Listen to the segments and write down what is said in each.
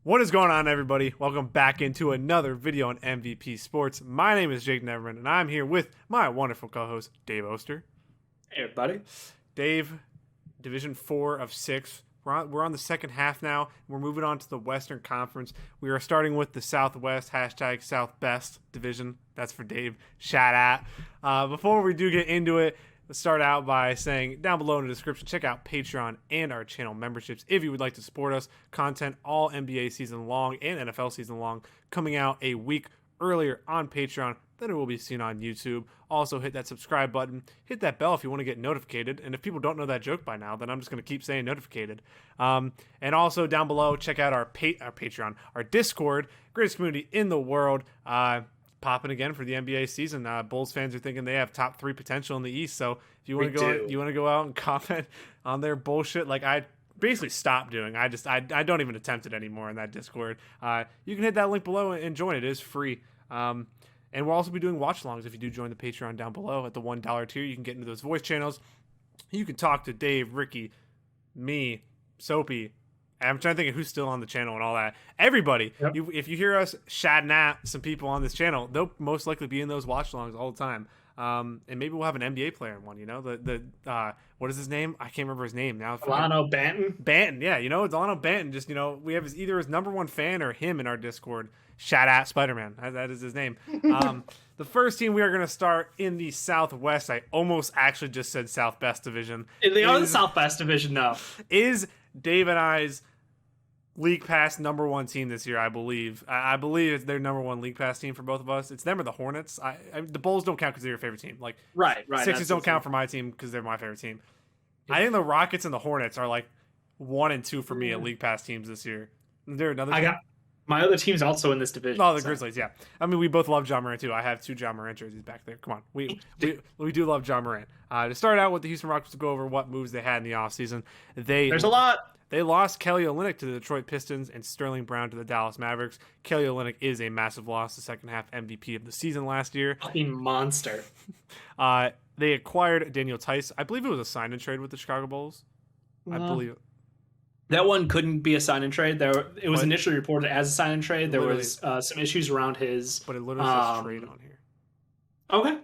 What is going on, everybody? Welcome back into another video on MVP Sports. My name is Jake Neverman, and I'm here with my wonderful co-host, Dave Oster. Hey, everybody. Dave, Division 4 of 6. We're on the second half now. We're moving on to the Western Conference. We are starting with the Southwest, hashtag Southbest Division. That's for Dave. Shout out. Before we do get into it, let's start out by saying down below in the description, check out Patreon and our channel memberships if you would like to support us. Content all NBA season long and NFL season long coming out a week earlier on Patreon than it will be seen on YouTube. Also, hit that subscribe button. Hit that bell if you want to get notificated. And if people don't know that joke by now, then I'm just going to keep saying notificated. And also down below, check out our Patreon, our Discord, greatest community in the world. Popping again for the NBA season. Bulls fans are thinking they have top 3 potential in the East. So if you want to go out and comment on their bullshit, like I basically stopped doing. I don't even attempt it anymore in that Discord. You can hit that link below and join. It is free. And we'll also be doing watch-alongs if you do join the Patreon down below at the $1 tier. You can get into those voice channels. You can talk to Dave, Ricky, me, Soapy. I'm trying to think of who's still on the channel and all that. Everybody, yep. If you hear us shouting at some people on this channel, they'll most likely be in those watch-alongs all the time. And maybe we'll have an NBA player in one, you know? What is his name? I can't remember his name now. Delano Banton? Banton, yeah. You know, Delano Banton. Just, you know, we have either his number one fan or him in our Discord. Shout out Spider-Man. That is his name. The first team we are going to start in the Southwest. I almost actually just said Southbest Division. They are the Southwest Division now. Is Dave and I's League Pass number 1 team this year, I believe. I believe it's their number 1 League Pass team for both of us. It's them or the Hornets. The Bulls don't count because they're your favorite team. Like right. Sixers don't count for my team because they're my favorite team. Yeah. I think the Rockets and the Hornets are like 1 and 2 for me at League Pass teams this year. Is there another team? My other team's also in this division. Oh, the Grizzlies, yeah. I mean, we both love John Morant, too. I have 2 John Morant jerseys back there. Come on. We do love John Morant. To start out with the Houston Rockets, to go over what moves they had in the offseason. There's a lot. They lost Kelly Olynyk to the Detroit Pistons and Sterling Brown to the Dallas Mavericks. Kelly Olynyk is a massive loss, the second half MVP of the season last year. Fucking monster. They acquired Daniel Tice. I believe it was a sign and trade with the Chicago Bulls. I believe it. That one couldn't be a sign and trade. It was initially reported as a sign and trade. There was some issues around his. But it literally says trade on here. Okay,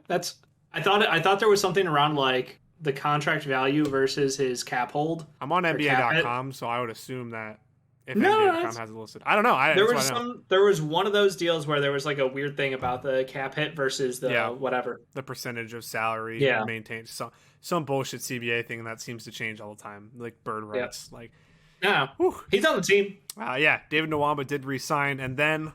I thought there was something around like the contract value versus his cap hold. I'm on NBA.com, so I would assume that if NBA.com has it listed, I don't know. There was one of those deals where there was like a weird thing about the cap hit versus the whatever the percentage of salary maintained. So some bullshit CBA thing that seems to change all the time, like bird rights, like. Yeah, he's on the team. David Nwaba did re-sign, and then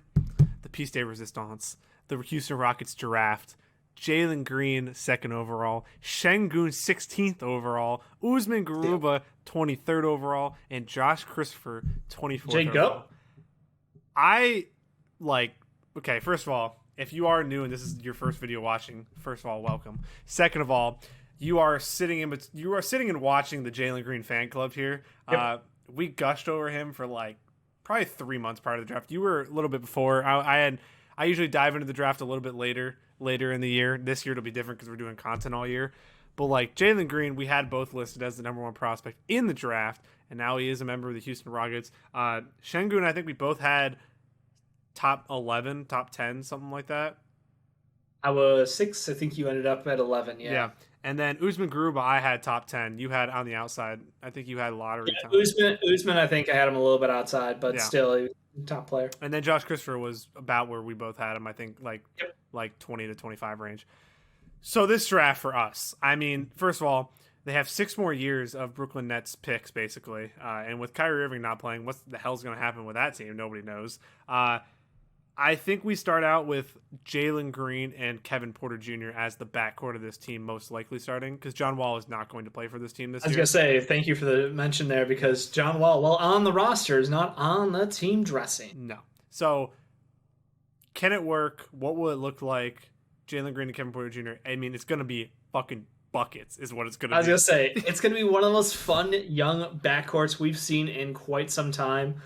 the piece de resistance, the Houston Rockets draft Jalen Green 2nd overall, Şengün 16th overall, Usman Garuba 23rd overall, and Josh Christopher 24th overall. Okay, first of all, if you are new and this is your first video watching, first of all, welcome. Second of all, you are sitting and watching the Jalen Green fan club here. Yep. We gushed over him for like probably 3 months prior to the draft. You were a little bit before. I usually dive into the draft a little bit later in the year. This year it'll be different because we're doing content all year. But like Jalen Green, we had both listed as the number 1 prospect in the draft, and now he is a member of the Houston Rockets. Şengün, I think we both had top 11, top 10, something like that. I was 6. I think you ended up at 11. Yeah. And then Usman Garuba, I had top 10. You had on the outside. I think you had lottery. Yeah, Usman, I think I had him a little bit outside, but still, he was a top player. And then Josh Christopher was about where we both had him. I think like 20 to 25 range. So this draft for us, I mean, first of all, they have 6 more years of Brooklyn Nets picks basically, and with Kyrie Irving not playing, what the hell's going to happen with that team? Nobody knows. I think we start out with Jalen Green and Kevin Porter Jr. as the backcourt of this team, most likely starting, because John Wall is not going to play for this team this year. I was going to say, thank you for the mention there, because John Wall, while on the roster, is not on the team dressing. No. So, can it work? What will it look like? Jalen Green and Kevin Porter Jr. I mean, it's going to be fucking buckets is what it's going to be. I was going to say, it's going to be one of the most fun young backcourts we've seen in quite some time.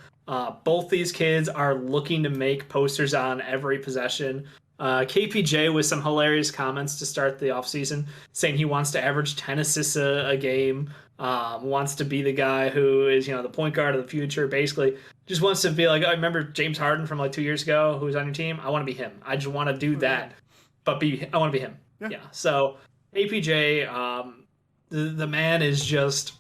Both these kids are looking to make posters on every possession. KPJ with some hilarious comments to start the offseason, saying he wants to average 10 assists a game. wants to be the guy who is, the point guard of the future, basically. Just wants to be like, I remember James Harden from like 2 years ago, who was on your team. I want to be him. I just want to do that, but I want to be him. Yeah. So APJ, the man is just,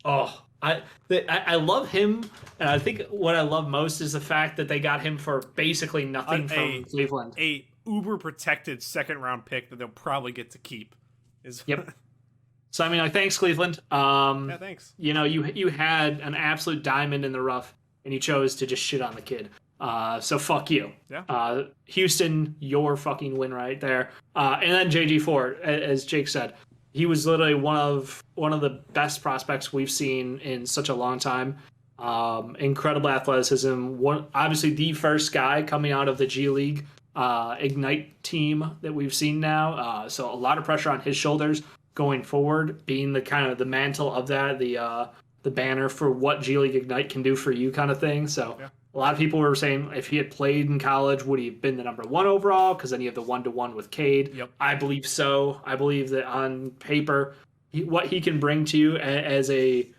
I love him, and I think what I love most is the fact that they got him for basically nothing from Cleveland. A uber protected second round pick that they'll probably get to keep. Yep. So I mean, thanks Cleveland. Yeah, thanks. You had an absolute diamond in the rough, and you chose to just shit on the kid. So fuck you. Yeah. Houston, your fucking win right there. And then JG4, as Jake said, he was literally one of the best prospects we've seen in such a long time. Incredible athleticism. Obviously the first guy coming out of the G League Ignite team that we've seen now. So a lot of pressure on his shoulders going forward, being the kind of the mantle of that, the banner for what G League Ignite can do for you kind of thing. So a lot of people were saying if he had played in college, would he have been the number 1 overall? Because then you have the 1-to-1 with Cade. Yep. I believe so. I believe that on paper, what he can bring to you as a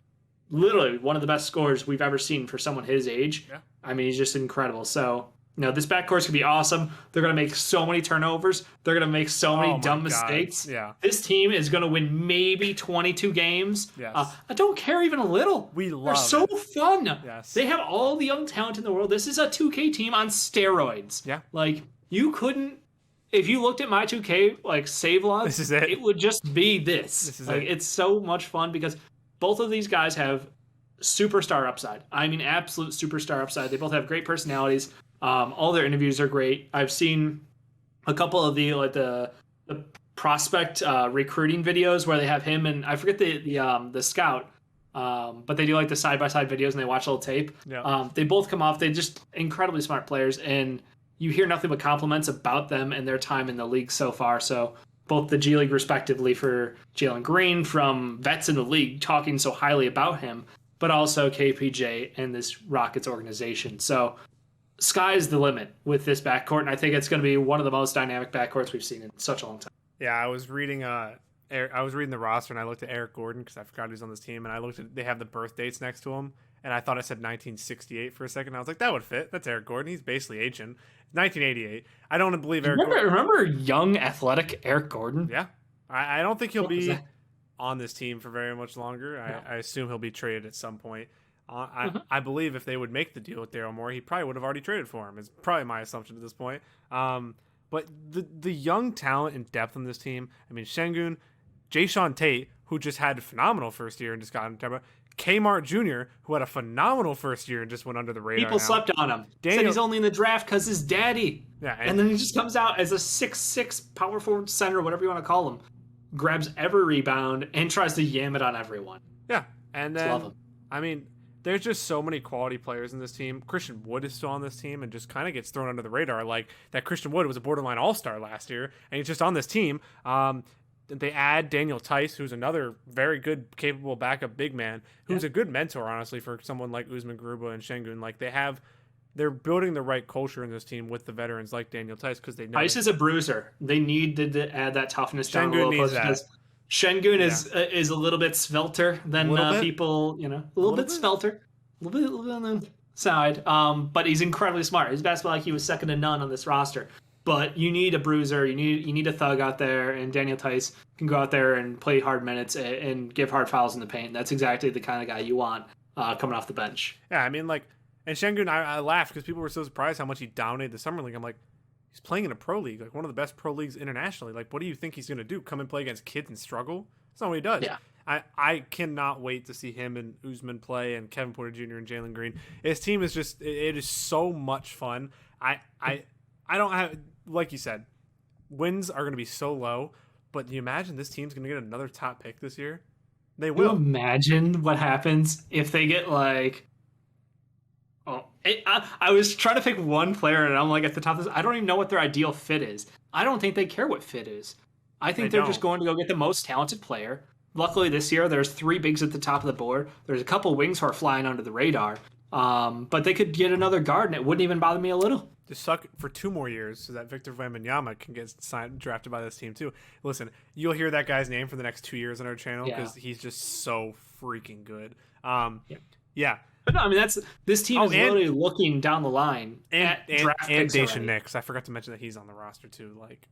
literally one of the best scorers we've ever seen for someone his age. Yeah. I mean, he's just incredible. So, this backcourt's going to be awesome. They're going to make so many turnovers. They're going to make so many dumb mistakes. Yeah. This team is going to win maybe 22 games. Yes. I don't care even a little. They're so fun. Yes. They have all the young talent in the world. This is a 2K team on steroids. Yeah. Like, you couldn't, if you looked at my 2K, like, save logs, this is it. It would just be this. This is like, it. It's so much fun because both of these guys have superstar upside. I mean, absolute superstar upside. They both have great personalities. All their interviews are great. I've seen a couple of the prospect recruiting videos where they have him and I forget the scout, but they do like the side by side videos and they watch a little tape. Yeah. They both come off. They're just incredibly smart players, and you hear nothing but compliments about them and their time in the league so far. So both the G League respectively for Jalen Green from vets in the league talking so highly about him, but also KPJ and this Rockets organization. So sky's the limit with this backcourt, and I think it's going to be one of the most dynamic backcourts we've seen in such a long time. Yeah, I was reading the roster, and I looked at Eric Gordon because I forgot he's on this team, and I looked at they have the birth dates next to him, and I thought it said 1968 for a second. I was like, that would fit. That's Eric Gordon. He's basically ancient. 1988. I don't believe Eric Gordon. Remember young, athletic Eric Gordon? Yeah. I don't think he'll be on this team for very much longer. No. I assume he'll be traded at some point. I believe if they would make the deal with Daryl Morey, he probably would have already traded for him. It's probably my assumption at this point. But the young talent and depth on this team, I mean, Şengün, Jayshawn Tate, who just had a phenomenal first year and just got into Kmart Jr., who had a phenomenal first year and just went under the radar. People slept on him. Said he's only in the draft because his daddy. Yeah, and then he just comes out as a 6'6" power forward center, whatever you want to call him, grabs every rebound and tries to yam it on everyone. Yeah, and then, love him. I mean, there's just so many quality players in this team. Christian Wood is still on this team and just kind of gets thrown under the radar. Like that Christian Wood was a borderline all-star last year, and he's just on this team. They add Daniel Tice, who's another very good, capable backup big man, who's a good mentor, honestly, for someone like Usman Garuba and Şengün. Like they're building the right culture in this team with the veterans like Daniel Tice because they know Tice is a bruiser. They need to add that toughness down a little closer because Şengün is a little bit svelter than people, a little bit svelter, a little bit on the side. But he's incredibly smart. His basketball IQ was second to none on this roster. But you need a bruiser, you need a thug out there, and Daniel Tice can go out there and play hard minutes and give hard fouls in the paint. That's exactly the kind of guy you want coming off the bench. Yeah, I mean, and Şengün, I laughed because people were so surprised how much he dominated the summer league. I'm like, he's playing in a pro league, like one of the best pro leagues internationally. Like, what do you think he's going to do? Come and play against kids and struggle? That's not what he does. Yeah. I cannot wait to see him and Usman play and Kevin Porter Jr. and Jalen Green. His team is just, it is so much fun. I don't have, like you said, wins are going to be so low, but do you imagine this team's going to get another top pick this year? They will. Can you imagine what happens if they get I was trying to pick one player, and I'm like at the top of this. I don't even know what their ideal fit is. I don't think they care what fit is. I think they're just going to go get the most talented player. Luckily, this year, there's 3 bigs at the top of the board. There's a couple wings who are flying under the radar. But they could get another guard, and it wouldn't even bother me a little. to suck for 2 more years so that Victor Wembanyama can get drafted by this team too. Listen, you'll hear that guy's name for the next 2 years on our channel because he's just so freaking good. Yeah. But no, I mean this team is literally looking down the line and draft picks Dacian already. Nix. I forgot to mention that he's on the roster too. Like,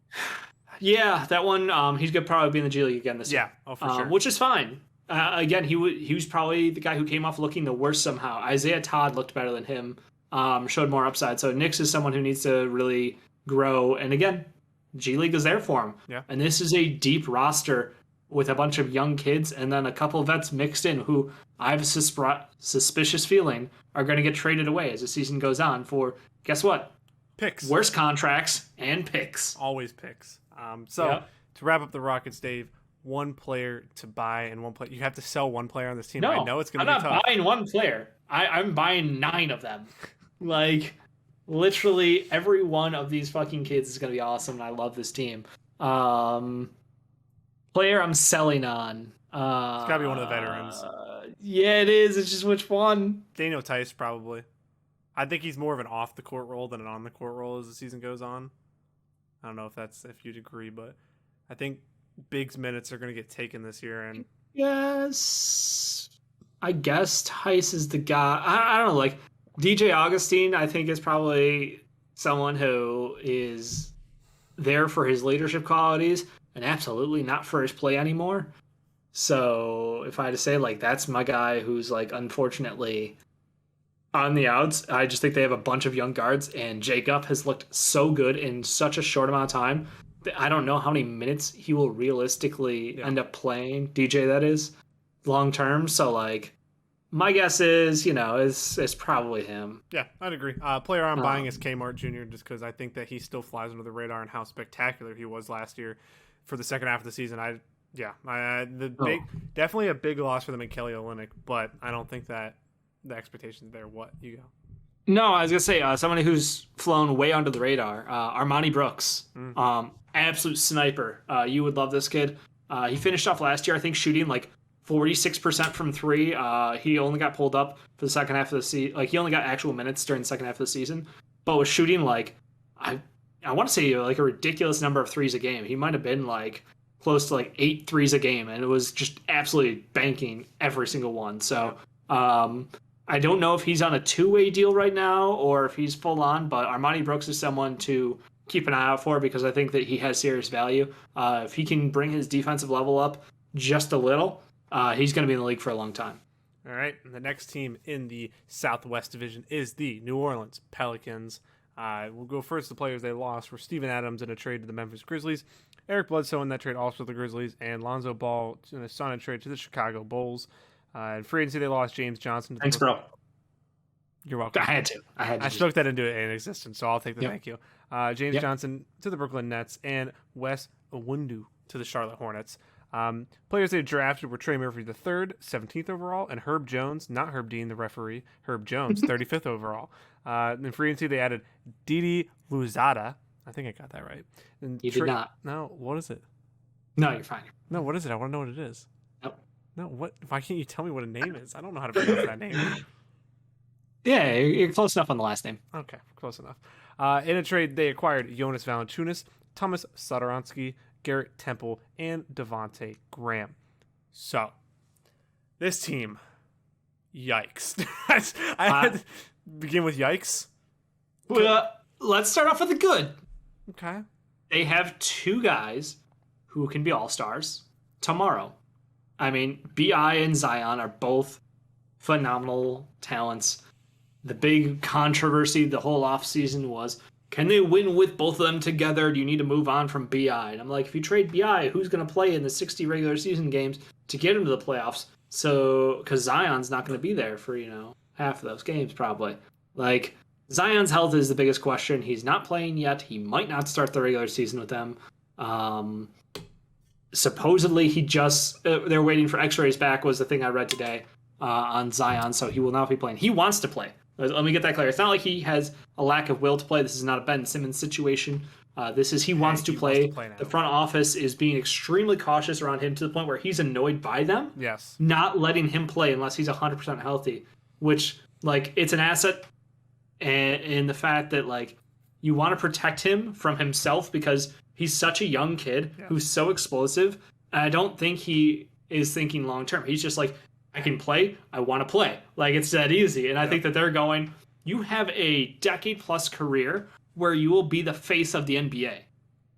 yeah, that one. He's gonna probably be in the G League again this year. Yeah, for sure. Which is fine. Again, he was probably the guy who came off looking the worst somehow. Isaiah Todd looked better than him. Showed more upside. So Nix is someone who needs to really grow. And again, G League is there for him. Yeah. And this is a deep roster with a bunch of young kids and then a couple of vets mixed in who I have a suspicious feeling are going to get traded away as the season goes on for, guess what? Picks. Worse contracts and picks. Always picks. To wrap up the Rockets, Dave, one player to buy and one player. You have to sell one player on this team. No, I know it's going to be tough. I'm not buying one player. I'm buying 9 of them. Like, literally every one of these fucking kids is going to be awesome, and I love this team. Player I'm selling on. It's got to be one of the veterans. Yeah, it is. It's just which one? Daniel Tice, probably. I think he's more of an off-the-court role than an on-the-court role as the season goes on. I don't know if you'd agree, but I think Big's minutes are going to get taken this year. And yes, I guess Tice is the guy. I don't know, like, DJ Augustine, I think, is probably someone who is there for his leadership qualities and absolutely not for his play anymore. So if I had to say, like, that's my guy who's, like, unfortunately on the outs. I just think they have a bunch of young guards, and Jacob has looked so good in such a short amount of time that I don't know how many minutes he will realistically end up playing, DJ, that is, long term. So, like, my guess is, is probably him. Yeah, I'd agree. Player I'm buying is Kmart Jr. just because I think that he still flies under the radar and how spectacular he was last year for the second half of the season. Definitely a big loss for them in Kelly Olynyk, but I don't think that the expectations there. What you go? No, I was gonna say somebody who's flown way under the radar. Armani Brooks, absolute sniper. You would love this kid. He finished off last year, I think, shooting like 46% from 3. He only got pulled up for the second half of the season. Like, he only got actual minutes during the second half of the season, but was shooting like I want to say like a ridiculous number of threes a game. He might have been like close to like 8 threes a game, and it was just absolutely banking every single one. So I don't know if he's on a 2-way deal right now or if he's full on, but Armani Brooks is someone to keep an eye out for because I think that he has serious value. If he can bring his defensive level up just a little, he's going to be in the league for a long time. All right, and the next team in the Southwest Division is the New Orleans Pelicans. We'll go first. The players they lost were Steven Adams in a trade to the Memphis Grizzlies, Eric Bledsoe in that trade also to the Grizzlies, and Lonzo Ball in a sign and trade to the Chicago Bulls. In free agency, they lost James Johnson. Thanks, bro. You're welcome. I had to. I spoke that into an existence, so I'll take the thank you. James Johnson to the Brooklyn Nets, and Wes Iwundu to the Charlotte Hornets. Players they drafted were Trey Murphy III, 17th overall, and Herb Jones, not Herb Dean, the referee, Herb Jones, 35th overall. In free agency, they added Didi Louzada. I think I got that right. And You did not. No, what is it? No, you're fine. No, what is it? I want to know what it is. Nope. No, what? Why can't you tell me what a name is? I don't know how to pronounce that name. Yeah, you're close enough on the last name. Okay, close enough. In a trade, they acquired Jonas Valanciunas, Thomas Satoransky, Garrett Temple, and Devontae Graham. So, this team, yikes. I had to begin with yikes. Well, let's start off with the good. Okay. They have 2 guys who can be all-stars tomorrow. I mean, B.I. and Zion are both phenomenal talents. The big controversy the whole offseason was, can they win with both of them together? Do you need to move on from B.I.? And I'm like, if you trade B.I., who's going to play in the 60 regular season games to get him to the playoffs? So, because Zion's not going to be there for, half of those games probably. Like, Zion's health is the biggest question. He's not playing yet. He might not start the regular season with them. Supposedly, he just they're waiting for X-rays back was the thing I read today on Zion, so he will not be playing. He wants to play. Let me get that clear. It's not like he has a lack of will to play. This is not a Ben Simmons situation. This is he wants to play. The front office is being extremely cautious around him to the point where he's annoyed by them. Yes. Not letting him play unless he's 100% healthy, which, like, it's an asset and in the fact that, like, You want to protect him from himself because he's such a young kid who's so explosive. And I don't think he is thinking long term. He's just like, I can play. I want to play. Like, it's that easy. And I think that they're going, you have a decade plus career where you will be the face of the NBA.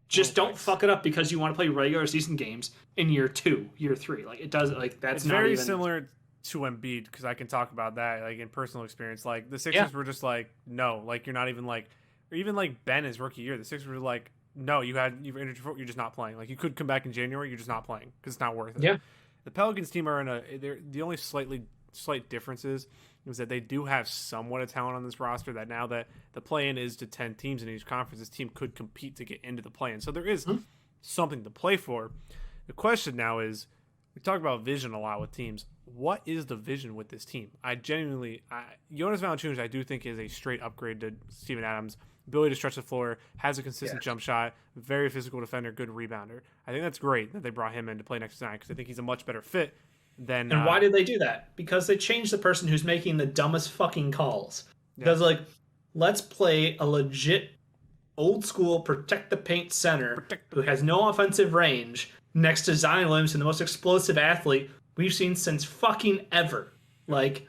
Just don't fuck it up because you want to play regular season games in year 2, year 3. Like, it does, like, that's it's not very even... similar to Embiid, because I can talk about that, like, in personal experience. Like, the Sixers were just like, no, like, you're not even like, or even like Ben his rookie year, the Sixers were like, no, you've injured your foot, you're just not playing. Like, you could come back in January, you're just not playing because it's not worth it. Yeah. The Pelicans team are the only slight differences is that they do have somewhat of talent on this roster, that now that the play-in is to 10 teams in each conference, this team could compete to get into the play-in. So there is something to play for. The question now is, we talk about vision a lot with teams. What is the vision with this team? Jonas Valanciunas, I do think, is a straight upgrade to Steven Adams. Ability to stretch the floor, has a consistent jump shot, very physical defender, good rebounder. I think that's great that they brought him in to play next to Zion, because I think he's a much better fit than... And why did they do that? Because they changed the person who's making the dumbest fucking calls. Because, like, let's play a legit old school protect the paint center who has no offensive range next to Zion Williamson, the most explosive athlete we've seen since fucking ever. Like,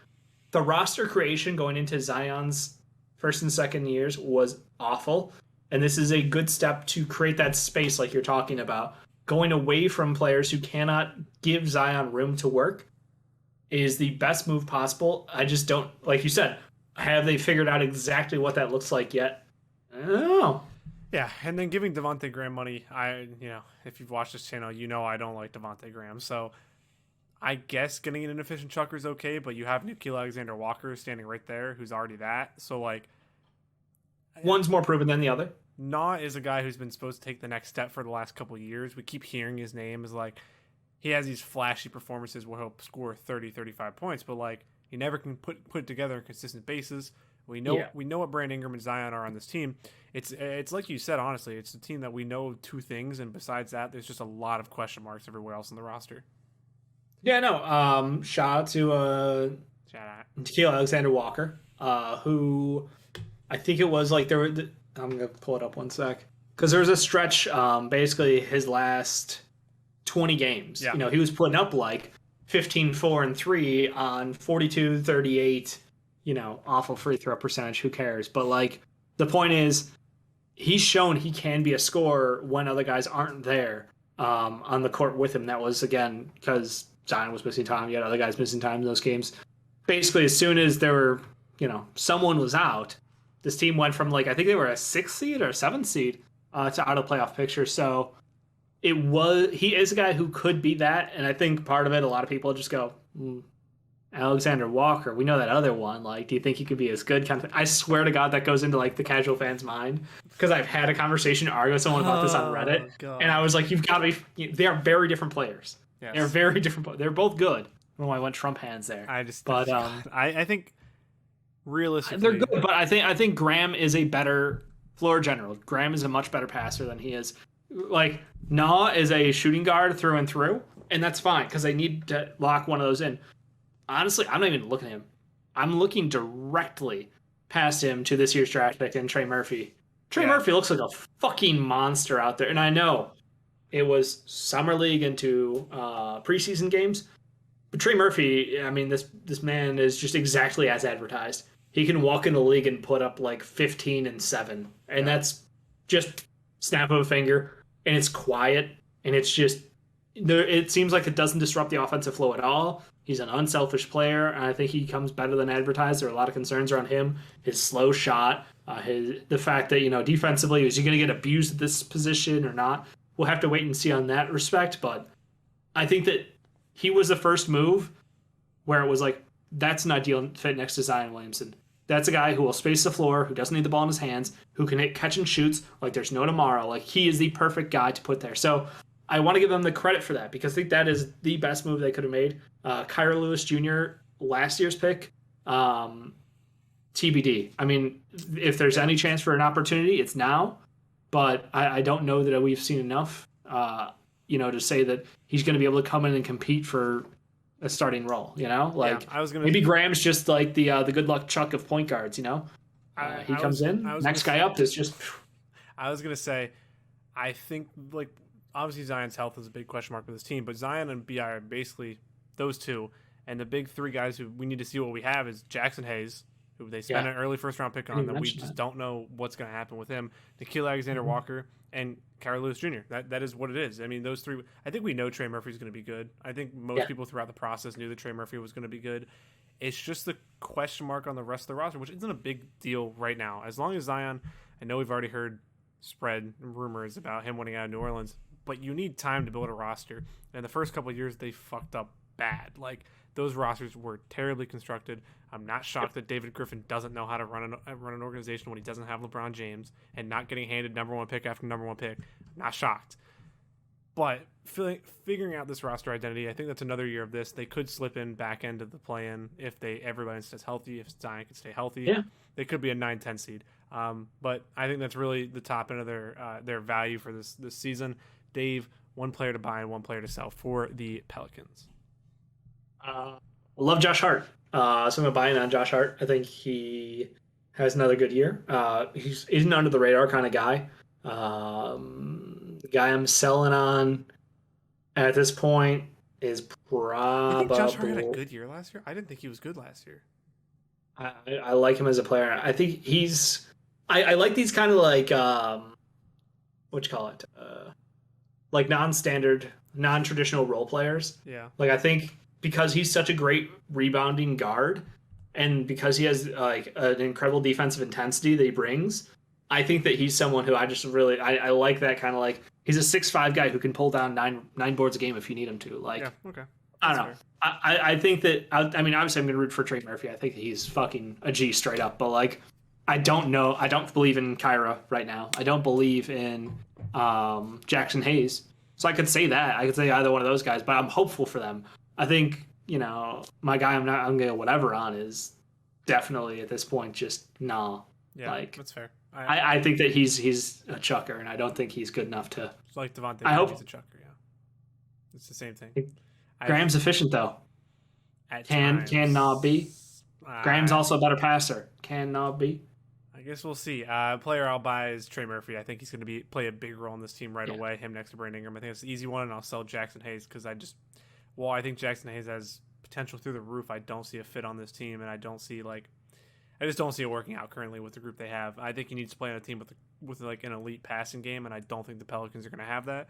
the roster creation going into Zion's first and second years was awful. And this is a good step to create that space like you're talking about. Going away from players who cannot give Zion room to work is the best move possible. I just don't, like you said, have they figured out exactly what that looks like yet? I don't know. Yeah, and then giving Devontae Graham money, if you've watched this channel, you know I don't like Devontae Graham. So I guess getting an inefficient chucker is okay, but you have Nickeil Alexander-Walker standing right there, who's already that. So, like... One's more proven than the other. Nah is a guy who's been supposed to take the next step for the last couple of years. We keep hearing his name is like, he has these flashy performances where he'll score 30, 35 points, but like, he never can put it together on a consistent basis. We know what Brandon Ingram and Zion are on this team. It's like you said, honestly, it's a team that we know two things, and besides that, there's just a lot of question marks everywhere else on the roster. Yeah, no. Shout out to Nickeil Alexander-Walker, who I think it was like I'm going to pull it up one sec. Because there was a stretch, basically his last 20 games. Yeah. He was putting up like 15, 4, and 3 on 42, 38, awful free throw percentage. Who cares? But like, the point is, he's shown he can be a scorer when other guys aren't there on the court with him. That was, again, because Zion was missing time. You had other guys missing time in those games. Basically, as soon as there were, someone was out, this team went from, like, I think they were a 6th seed or a 7th seed to out of playoff picture. So he is a guy who could be that. And I think part of it, a lot of people just go, Alexander Walker, we know that other one. Like, do you think he could be as good? Kind of thing. I swear to God, that goes into, like, the casual fan's mind. Because I've had a conversation, argue with someone about this on Reddit. God. And I was like, you've got to be, they are very different players. Yes. They're very different. They're both good. I don't know why I went Trump hands there. I think realistically, they're good, but I think Graham is a better floor general. Graham is a much better passer than he is. Like, Nah is a shooting guard through and through, and that's fine because they need to lock one of those in. Honestly, I'm not even looking at him. I'm looking directly past him to this year's draft pick and Trey Murphy. Trey Murphy looks like a fucking monster out there, and I know it was summer league into preseason games. But Trey Murphy, I mean, this man is just exactly as advertised. He can walk in the league and put up like 15 and 7. And that's just snap of a finger. And it's quiet. And it's just, it seems like it doesn't disrupt the offensive flow at all. He's an unselfish player. And I think he comes better than advertised. There are a lot of concerns around him. His slow shot, the fact that, defensively, is he going to get abused at this position or not? We'll have to wait and see on that respect. But I think that he was the first move where it was like, that's an ideal fit next to Zion Williamson. That's a guy who will space the floor, who doesn't need the ball in his hands, who can hit catch and shoots like there's no tomorrow. Like, he is the perfect guy to put there. So I want to give them the credit for that because I think that is the best move they could have made. Kyra Lewis Jr., last year's pick, TBD. I mean, if there's any chance for an opportunity, it's now. But I don't know that we've seen enough to say that he's going to be able to come in and compete for a starting role, Like, I was gonna... maybe Graham's just like the good luck Chuck of point guards, He comes in. Next guy up is just. I was gonna say, I think like obviously Zion's health is a big question mark with this team, but Zion and Bi are basically those two, and the big three guys who we need to see what we have is Jackson Hayes, who they spent an early first round pick on that we just don't know what's gonna happen with him. Nikhil Alexander Walker and Kyrie Lewis Jr. That is what it is. I mean, those three. I think we know Trey Murphy's going to be good. I think most people throughout the process knew that Trey Murphy was going to be good. It's just the question mark on the rest of the roster, which isn't a big deal right now. As long as Zion, I know we've already heard spread rumors about him wanting out of New Orleans, but you need time to build a roster. And the first couple of years, they fucked up bad. Like, those rosters were terribly constructed. I'm not shocked that David Griffin doesn't know how to run an organization when he doesn't have LeBron James and not getting handed number one pick after number one pick. I'm not shocked. But figuring out this roster identity, I think that's another year of this. They could slip in back end of the play-in if everybody stays healthy, if Zion can stay healthy. Yeah. They could be a 9-10 seed. But I think that's really the top end of their value for this season. Dave, one player to buy and one player to sell for the Pelicans. Love Josh Hart. So I'm going to buy in on Josh Hart. I think he has another good year. He's an under the radar kind of guy. The guy I'm selling on at this point is probably. You think Josh Hart had a good year last year? I didn't think he was good last year. I like him as a player. I think he's. I like these kind of like what you call it, like non-standard, non-traditional role players. Yeah. Like I think because he's such a great rebounding guard, and because he has like an incredible defensive intensity that he brings, I think that he's someone who I just really I like that kind of like he's a 6'5" guy who can pull down nine boards a game if you need him to. Like, yeah, okay. I don't know. I think that I mean obviously I'm gonna root for Trey Murphy. I think that he's fucking a G straight up, but like I don't know. I don't believe in Kyra right now. I don't believe in Jackson Hayes. So I could say that. I could say either one of those guys, but I'm hopeful for them. I think, my guy I'm gonna go whatever on is definitely at this point just nah. Yeah, like that's fair. I think that he's a chucker, and I don't think he's good enough to. It's like Devontae. I hope he's a chucker. Yeah, it's the same thing. Graham's efficient though. Cannot be. Graham's also a better passer. Cannot be. I guess we'll see. Player I'll buy is Trey Murphy. I think he's going to play a big role in this team right away. Him next to Brandon Ingram. I think it's the easy one, and I'll sell Jackson Hayes because I think Jackson Hayes has potential through the roof. I don't see a fit on this team, and I just don't see it working out currently with the group they have. I think he needs to play on a team with like an elite passing game, and I don't think the Pelicans are going to have that.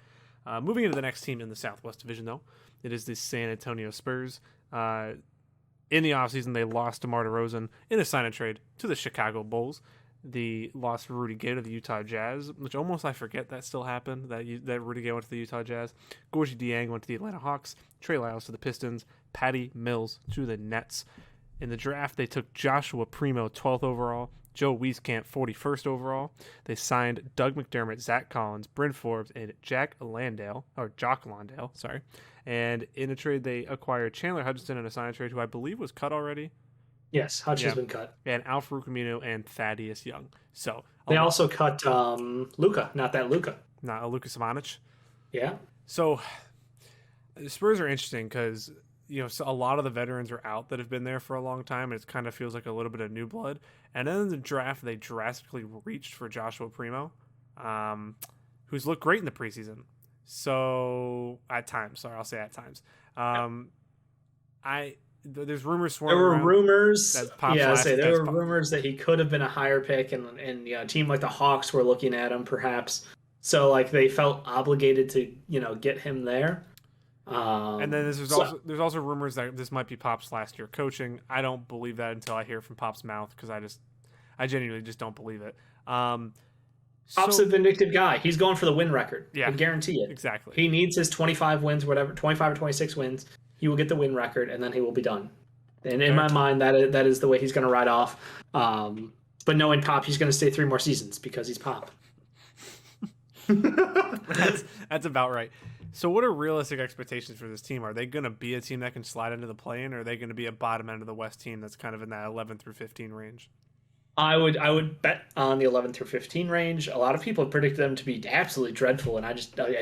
Moving into the next team in the Southwest Division, though, it is the San Antonio Spurs. In the offseason, they lost DeMar DeRozan in a sign and trade to the Chicago Bulls. They lost Rudy Gay to the Utah Jazz, which almost I forget that still happened, that Rudy Gay went to the Utah Jazz. Gorgie Dieng went to the Atlanta Hawks. Trey Lyles to the Pistons. Patty Mills to the Nets. In the draft, they took Joshua Primo 12th overall, Joe Wieskamp 41st overall. They signed Doug McDermott, Zach Collins, Bryn Forbes, and Jock Landale. Sorry. And in a trade, they acquired Chandler Hutchinson in a sign and trade, who I believe was cut already. Yes, Hutch has been cut. And Al-Farouq Aminu and Thaddeus Young. So they also cut Luka, not that Luka. Not Luka Samanic. Yeah. So the Spurs are interesting because so a lot of the veterans are out that have been there for a long time, and it kind of feels like a little bit of new blood. And then in the draft, they drastically reached for Joshua Primo, who's looked great in the preseason. So at times, there's rumors swirling around. There were rumors. There were rumors that he could have been a higher pick, and a team like the Hawks were looking at him, perhaps. So like they felt obligated to get him there. And then there's also rumors that this might be Pop's last year coaching. I don't believe that until I hear it from Pop's mouth because I genuinely just don't believe it. Pop's a vindictive guy. He's going for the win record. Yeah, I guarantee it. Exactly. He needs his 25 wins, 25 or 26 wins. He will get the win record, and then he will be done. And in my mind, that is the way he's going to ride off. But knowing Pop, he's going to stay 3 more seasons because he's Pop. That's about right. So what are realistic expectations for this team? Are they going to be a team that can slide into the play-in, or are they going to be a bottom end of the West team that's kind of in that 11 through 15 range? I would bet on the 11 through 15 range. A lot of people have predicted them to be absolutely dreadful, and I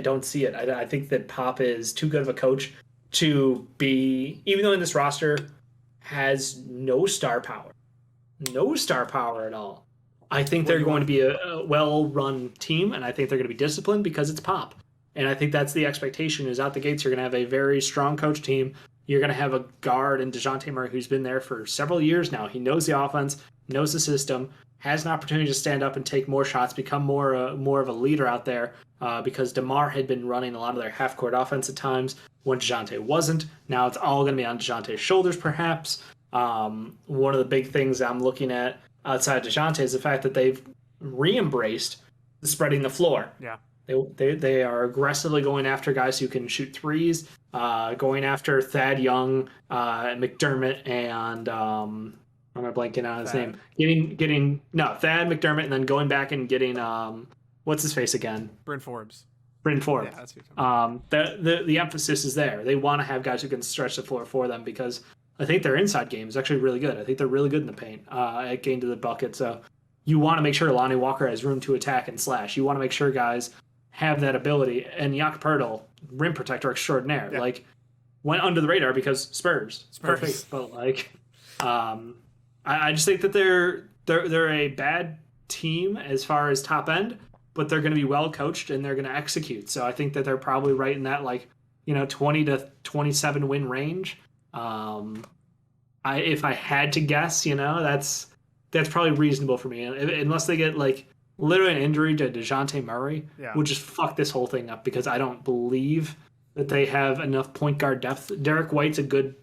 don't see it. I think that Pop is too good of a coach to be, even though in this roster has no star power at all. I think they're going to be a well-run team, and I think they're going to be disciplined because it's Pop. And I think that's the expectation is out the gates. You're going to have a very strong coach team. You're going to have a guard in DeJounte Murray who's been there for several years now. He knows the offense, knows the system, has an opportunity to stand up and take more shots, become more of a leader out there because DeMar had been running a lot of their half-court offense at times when DeJounte wasn't. Now it's all going to be on DeJounte's shoulders, perhaps. One of the big things I'm looking at outside DeJounte is the fact that they've re-embraced the spreading the floor. Yeah. They are aggressively going after guys who can shoot threes, going after Thad Young, McDermott, and am I blanking on his name? Thad McDermott, and then going back and getting what's his face again? Bryn Forbes. Yeah, that's the emphasis is there. They want to have guys who can stretch the floor for them because I think their inside game is actually really good. I think they're really good in the paint at getting to the bucket. So you want to make sure Lonnie Walker has room to attack and slash. You want to make sure guys have that ability. And Jakob Poeltl, rim protector extraordinaire, went under the radar because Spurs. Perfect. But I just think that they're a bad team as far as top end, but they're going to be well coached and they're going to execute. So I think that they're probably right in that 20 to 27 win range. If I had to guess, that's probably reasonable for me, unless they get literally an injury to DeJounte Murray, would just fuck this whole thing up because I don't believe that they have enough point guard depth. Derek White's a good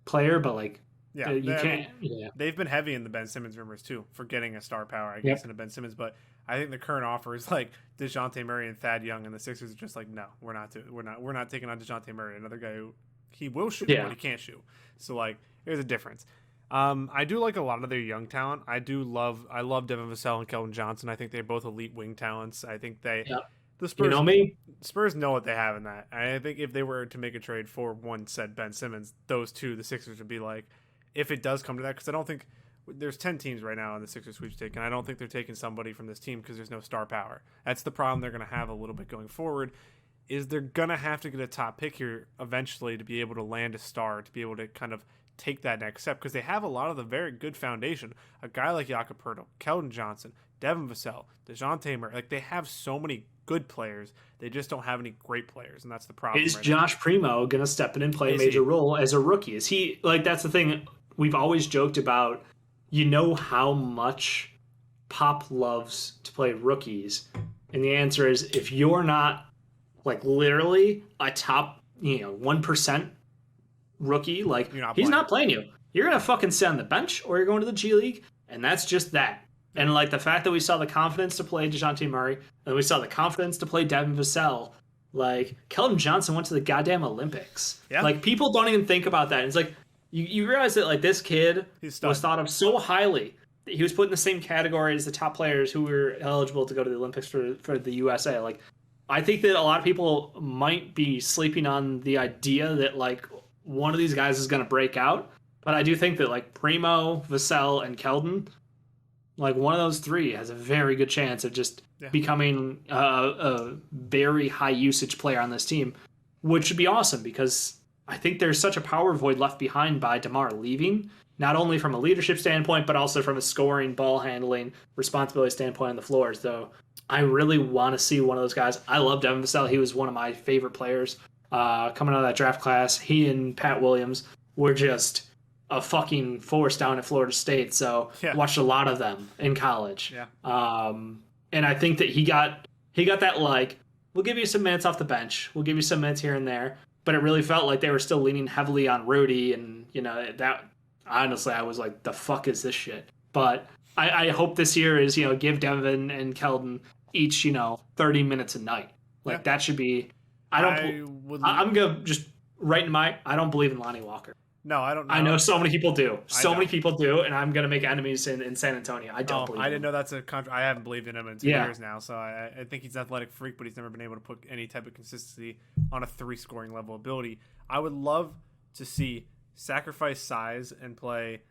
player, but they've been heavy in the Ben Simmons rumors too for getting a star power, I guess, into Ben Simmons. But I think the current offer is DeJounte Murray and Thad Young, and the Sixers are just no, we're not taking on DeJounte Murray, another guy who he will shoot, but he can't shoot. So there's a difference. I do like a lot of their young talent. I love Devin Vassell and Keldon Johnson. I think they're both elite wing talents. I think the Spurs, Spurs know what they have in that. I think if they were to make a trade for one said Ben Simmons, those two, the Sixers would be if it does come to that, because I don't think there's 10 teams right now in the Sixers sweepstake, and I don't think they're taking somebody from this team because there's no star power. That's the problem they're going to have a little bit going forward. Is they're going to have to get a top pick here eventually to be able to land a star, to be able to kind of take that next step, because they have a lot of the very good foundation. A guy like Jakob Poeltl, Keldon Johnson, Devin Vassell, DeJounte Murray, they have so many good players. They just don't have any great players, and that's the problem. Is Josh Primo going to step in and play a major role as a rookie? Is he that's the thing we've always joked about, how much Pop loves to play rookies, and the answer is if you're not literally a top 1% rookie, he's not playing you. You're gonna fucking sit on the bench or you're going to the G League, and that's just that. And the fact that we saw the confidence to play DeJounte Murray, and we saw the confidence to play Devin Vassell, Keldon Johnson went to the goddamn Olympics. Yeah. People don't even think about that. It's you realize that this kid was thought of so highly that he was put in the same category as the top players who were eligible to go to the Olympics for the USA. I think that a lot of people might be sleeping on the idea that one of these guys is going to break out, but I do think that Primo, Vassell, and Keldon, one of those three has a very good chance of just becoming a very high usage player on this team, which would be awesome because I think there's such a power void left behind by DeMar leaving, not only from a leadership standpoint, but also from a scoring, ball handling, responsibility standpoint on the floor. So I really want to see one of those guys. I love Devin Vassell. He was one of my favorite players coming out of that draft class. He and Pat Williams were just a fucking force down at Florida State. So watched a lot of them in college. Yeah. And I think that he got that we'll give you some minutes off the bench. We'll give you some minutes here and there. But it really felt like they were still leaning heavily on Rudy, and that honestly I was the fuck is this shit? But I hope this year is give Devin and Keldon each 30 minutes a night. That should be. I'm gonna just right in my. I don't believe in Lonnie Walker. No, I don't know. I know so many people do. Many people do, and I'm going to make enemies in San Antonio. I don't believe I didn't know that's a I haven't believed in him in 2 years now, so I think he's an athletic freak, but he's never been able to put any type of consistency on a 3-scoring level ability. I would love to see sacrifice size and play,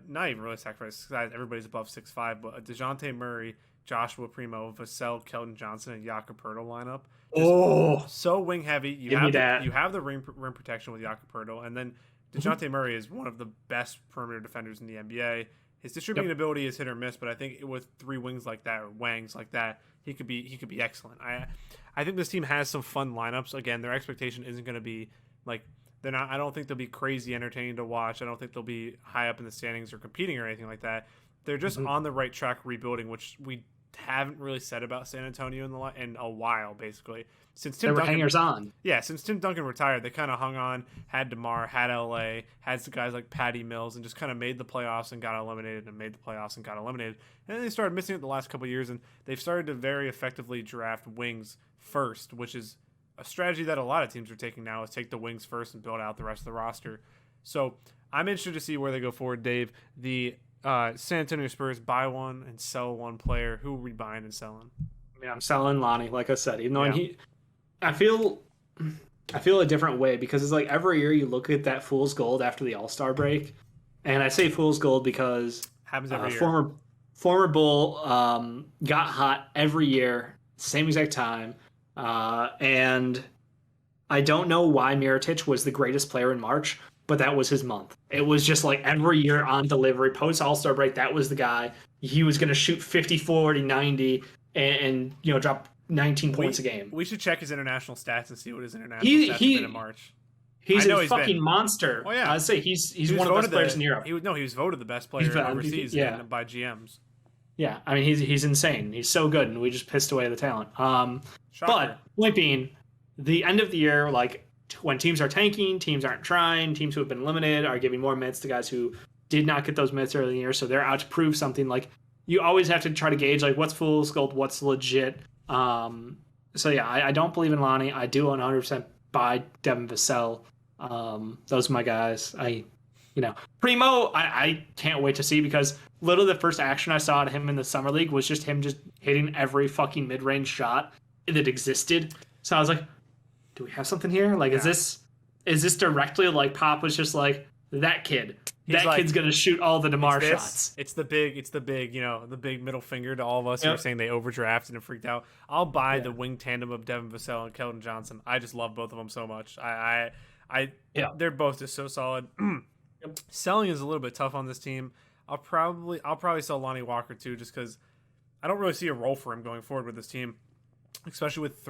not even really sacrifice size, everybody's above 6'5", but a DeJounte Murray, Joshua Primo, Vassell, Keldon Johnson, and Jakob Poeltl lineup. So wing heavy. You have the rim protection with Jakob Poeltl, and then DeJounte Murray is one of the best perimeter defenders in the NBA. His distributing ability is hit or miss, but I think with three wings like that or wangs like that, he could be excellent. I think this team has some fun lineups. Again, their expectation isn't going to be like they're not. I don't think they'll be crazy entertaining to watch. I don't think they'll be high up in the standings or competing or anything like that. They're just on the right track rebuilding, which we haven't really said about San Antonio in a while, basically. Since Tim Duncan, hangers on. Yeah, since Tim Duncan retired, they kind of hung on, had DeMar, had LA, had some guys like Patty Mills, and just kind of made the playoffs and got eliminated, and made the playoffs and got eliminated. And then they started missing it the last couple of years, and they've started to very effectively draft wings first, which is a strategy that a lot of teams are taking now, is take the wings first and build out the rest of the roster. So I'm interested to see where they go forward, Dave. The San Antonio Spurs buy one and sell one player. Who are we buying and selling? I mean, I'm selling Lonnie, like I said, even though I feel a different way because it's like every year you look at that fool's gold after the All-Star break, and I say fool's gold because happens every year. Former Bull got hot every year, same exact time, and I don't know why Mirotic was the greatest player in March, but that was his month. It was just like every year on delivery, post All-Star break, that was the guy. He was going to shoot 50, 40, 90, and drop 19 points a game. We should check his international stats and see what his international stats have been in March. He's a fucking monster. Oh, yeah. I'd say he's one of the best players in Europe. He was voted the best player overseas by GMs. Yeah, I mean, he's insane. He's so good, and we just pissed away the talent. But point being, the end of the year, like when teams are tanking, teams aren't trying, teams who have been eliminated are giving more minutes to guys who did not get those minutes early in the year, so they're out to prove something. Like, you always have to try to gauge like what's fool's gold, what's legit. So yeah, I don't believe in Lonnie. I do 100% buy Devin Vassell. Those are my guys. Primo, I can't wait to see because literally the first action I saw of him in the summer league was just him just hitting every fucking mid-range shot that existed. So I was like, do we have something here? Like, is this directly like Pop was just like that kid? Kid's gonna shoot all the DeMar shots. It's the big, the big middle finger to all of us who are saying they overdrafted and freaked out. I'll buy the wing tandem of Devin Vassell and Keldon Johnson. I just love both of them so much. They're both just so solid. Selling is a little bit tough on this team. I'll probably sell Lonnie Walker too, just because I don't really see a role for him going forward with this team, especially with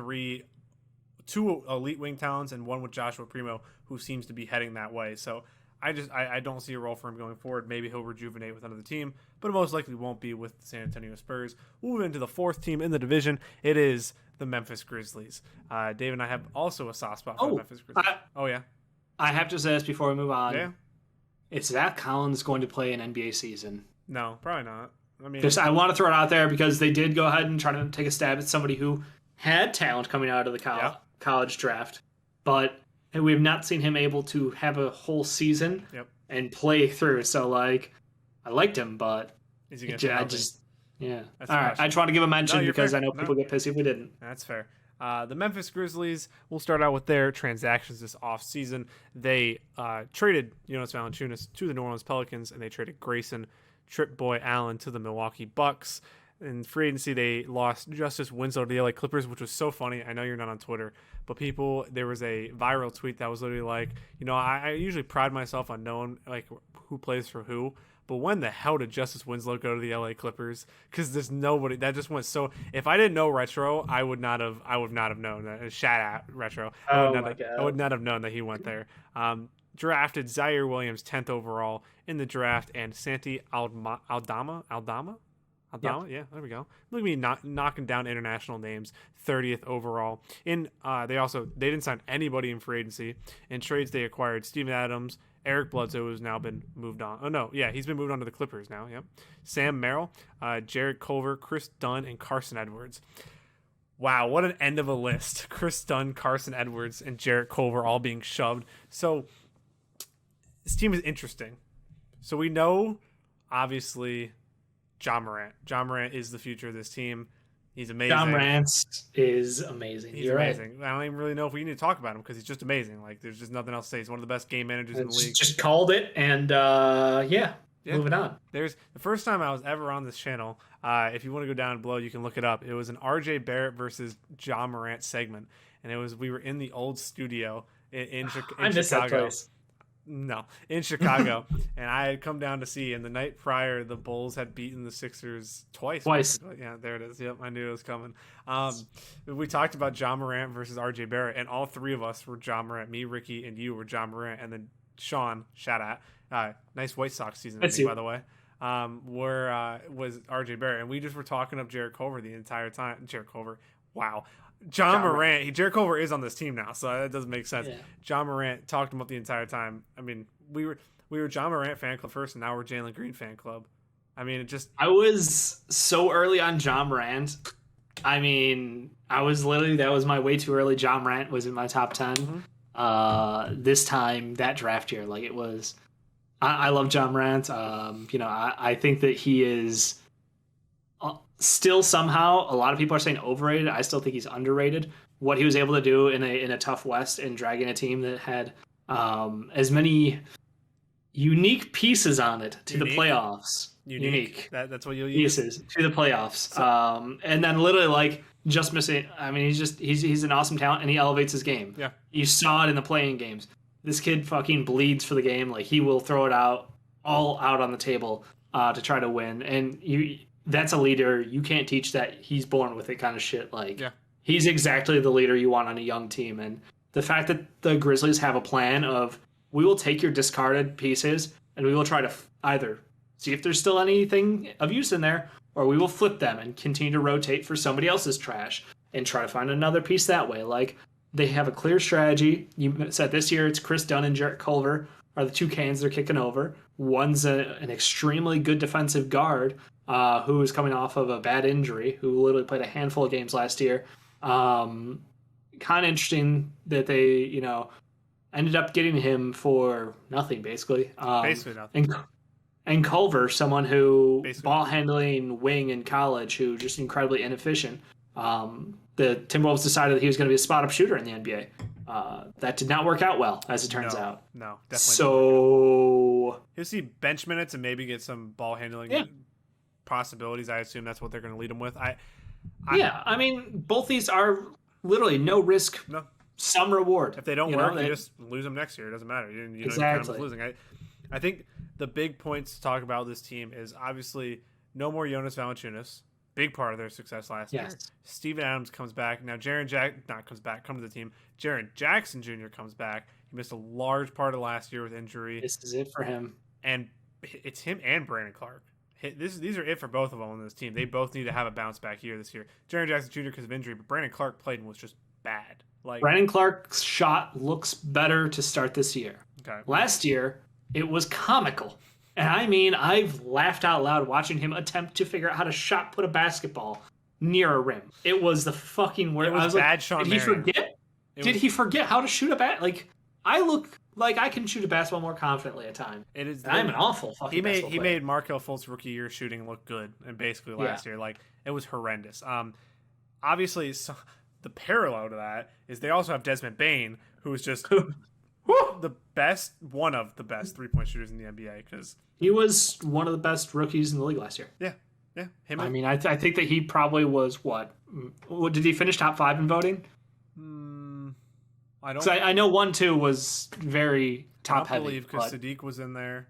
two elite wing talents and one with Joshua Primo, who seems to be heading that way. So I don't see a role for him going forward. Maybe he'll rejuvenate with another team, but it most likely won't be with the San Antonio Spurs. We'll move into the fourth team in the division. It is the Memphis Grizzlies. Dave and I have also a soft spot for the Memphis Grizzlies. I have to say this before we move on. Yeah. Is Zach Collins going to play an NBA season? No, probably not. I mean, I want to throw it out there because they did go ahead and try to take a stab at somebody who had talent coming out of the college draft, but we have not seen him able to have a whole season and play through. So, like, I liked him, but is he gonna all right. I just want to give a mention because I know people get pissy if we didn't. That's fair. The Memphis Grizzlies, we'll start out with their transactions this offseason. They traded Jonas Valanciunas to the New Orleans Pelicans, and they traded Grayson Trip Boy Allen to the Milwaukee Bucks. In free agency, they lost Justice Winslow to the LA Clippers, which was so funny. I know you're not on Twitter, but there was a viral tweet that was literally like, I usually pride myself on knowing like who plays for who, but when the hell did Justice Winslow go to the LA Clippers? Because there's nobody that just went so. If I didn't know Retro, I would not have known that. Shout out Retro. I would not have known that he went there. Drafted Zaire Williams 10th overall in the draft, and Santi Aldama. Yeah, there we go. Look at me knocking down international names. 30th overall. They didn't sign anybody in free agency. In trades, they acquired Steven Adams, Eric Bledsoe, who's now been moved on. Oh no, yeah, he's been moved on to the Clippers now. Yep. Sam Merrill, Jared Culver, Chris Dunn, and Carson Edwards. Wow, what an end of a list! Chris Dunn, Carson Edwards, and Jared Culver all being shoved. So this team is interesting. So we know, obviously, Ja Morant. Ja Morant is the future of this team. He's amazing. Ja Morant is amazing. He's amazing. Right. I don't even really know if we need to talk about him because he's just amazing. Like, there's just nothing else to say. He's one of the best game managers in the league. Just called it, and moving on. There's the first time I was ever on this channel. If you want to go down below, you can look it up. It was an RJ Barrett versus Ja Morant segment, and we were in the old studio in Chicago. I miss that place. No, in Chicago, and I had come down to see. And the night prior, the Bulls had beaten the Sixers twice. Basically. Yeah, there it is. Yep, I knew it was coming. We talked about John Morant versus RJ Barrett, and all three of us were John Morant. Me, Ricky, and you were John Morant, and then Sean, shout out, nice White Sox season, by the way. Was RJ Barrett, and we just were talking up Jericho Culver the entire time. Jericho Culver, wow. John Morant. Jericho Culver is on this team now, so that doesn't make sense. Yeah. John Morant talked him up the entire time. I mean, we were John Morant fan club first, and now we're Jalen Green fan club. I mean, I was so early on John Morant. I mean, that was my way too early. John Morant was in my top 10. Mm-hmm. This time, that draft year, like it was. I love John Morant. I think that he is still somehow, a lot of people are saying overrated. I still think he's underrated. What he was able to do in a tough West and dragging a team that had as many unique pieces on it to the playoffs. Unique. That's what you'll use. Pieces to the playoffs. So, and then literally like just missing. I mean, he's an awesome talent and he elevates his game. Yeah. You saw it in the playing games. This kid fucking bleeds for the game. Like he will throw it all out on the table to try to win. And that's a leader. You can't teach that. He's born with it kind of shit. Like he's exactly the leader you want on a young team. And the fact that the Grizzlies have a plan of we will take your discarded pieces and we will try to either see if there's still anything of use in there, or we will flip them and continue to rotate for somebody else's trash and try to find another piece that way. Like. They have a clear strategy. You said this year it's Chris Dunn and Jericho Culver are the two cans they're kicking over. One's an extremely good defensive guard who is coming off of a bad injury, who literally played a handful of games last year. Kind of interesting that they, ended up getting him for nothing, basically. Basically nothing. And Culver, someone who ball handling wing in college, who just incredibly inefficient. The Timberwolves decided that he was going to be a spot-up shooter in the NBA. That did not work out well, as it turns out. No, definitely. So he'll see bench minutes and maybe get some ball handling possibilities. I assume that's what they're going to lead him with. I mean, both these are literally no risk, some reward. If they don't work, you just lose them next year. It doesn't matter. You exactly. Losing. I think the big points to talk about this team is obviously no more Jonas Valanciunas. Big part of their success last year. Steven Adams comes back. Now come to the team. Jaren Jackson Jr. comes back. He missed a large part of last year with injury. This is it for him. And it's him and Brandon Clark. These are it for both of them on this team. They both need to have a bounce back year this year. Jaren Jackson Jr. because of injury, but Brandon Clark played and was just bad. Like Brandon Clark's shot looks better to start this year. Okay. Last year, it was comical. And I mean, I've laughed out loud watching him attempt to figure out how to shot put a basketball near a rim. It was the fucking worst. It was bad, Sean. Did he forget? Did he forget how to shoot a bat? Like, I look like I can shoot a basketball more confidently at times. It is. I'm an awful fucking basketball player. He made Markelle Fultz rookie year shooting look good, and basically last year, like it was horrendous. Obviously, the parallel to that is they also have Desmond Bane, who is just. One of the best 3-point shooters in the NBA because he was one of the best rookies in the league last year. Yeah. I mean, I think that he probably was what did he finish top 5 in voting? I don't. I know 1-2 was very top heavy. I believe because Sadiq was in there.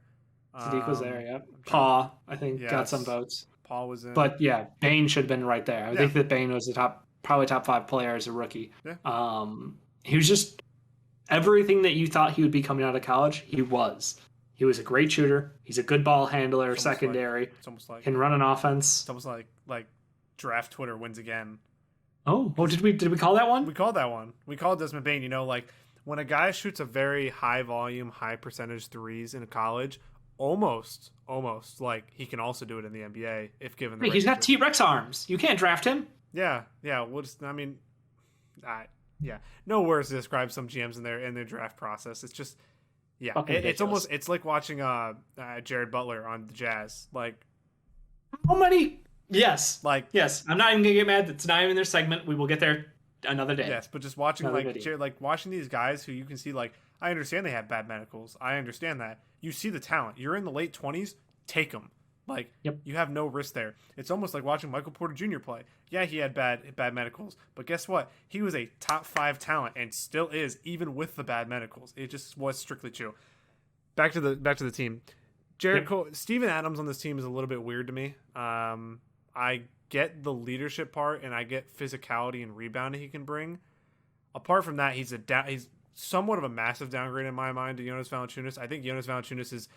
Sadiq was there. Yeah. Paul, I think, got some votes. Paul was in. But yeah, Bane should have been right there. I think that Bane was probably top 5 player as a rookie. Yeah. He was just. Everything that you thought he would be coming out of college, he was. He was a great shooter. He's a good ball handler, secondary. It's almost like can run an offense. It's almost like draft Twitter wins again. Oh, did we call that one? We called that one. We called Desmond Bane. Like when a guy shoots a very high volume, high percentage threes in college, almost like he can also do it in the NBA if given the. He's got T-Rex arms. You can't draft him. Yeah. We'll just. I mean, yeah, no words to describe some GMs in their draft process. It's just, it's almost it's like watching Jared Butler on the Jazz. Like, how many? Yes, yes. I'm not even gonna get mad. It's not even their segment. We will get there another day. Yes, but just watching watching these guys who you can see I understand they have bad medicals. I understand that. You see the talent. You're in the late 20s. Take them. You have no risk there. It's almost like watching Michael Porter Jr. play. Yeah, he had bad medicals, but guess what? He was a top 5 talent and still is, even with the bad medicals. It just was strictly true. back to the team. Jericho, Steven Adams on this team is a little bit weird to me. I get the leadership part, and I get physicality and rebounding he can bring. Apart from that, he's somewhat of a massive downgrade in my mind to Jonas Valanciunas. I think Jonas Valanciunas is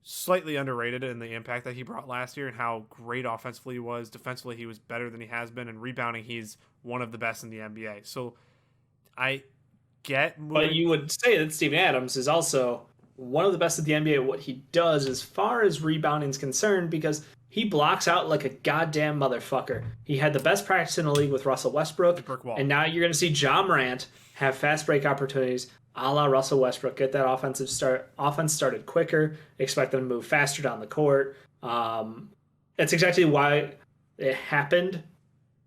slightly underrated in the impact that he brought last year and how great offensively he was. Defensively, he was better than he has been, and rebounding, he's one of the best in the NBA. So I get moving. But you would say that Steven Adams is also one of the best at the NBA at what he does as far as rebounding is concerned, because he blocks out like a goddamn motherfucker. He had the best practice in the league with Russell Westbrook, and now you're going to see Ja Morant have fast break opportunities a la Russell Westbrook. Get that offense started quicker, expect them to move faster down the court. That's exactly why it happened.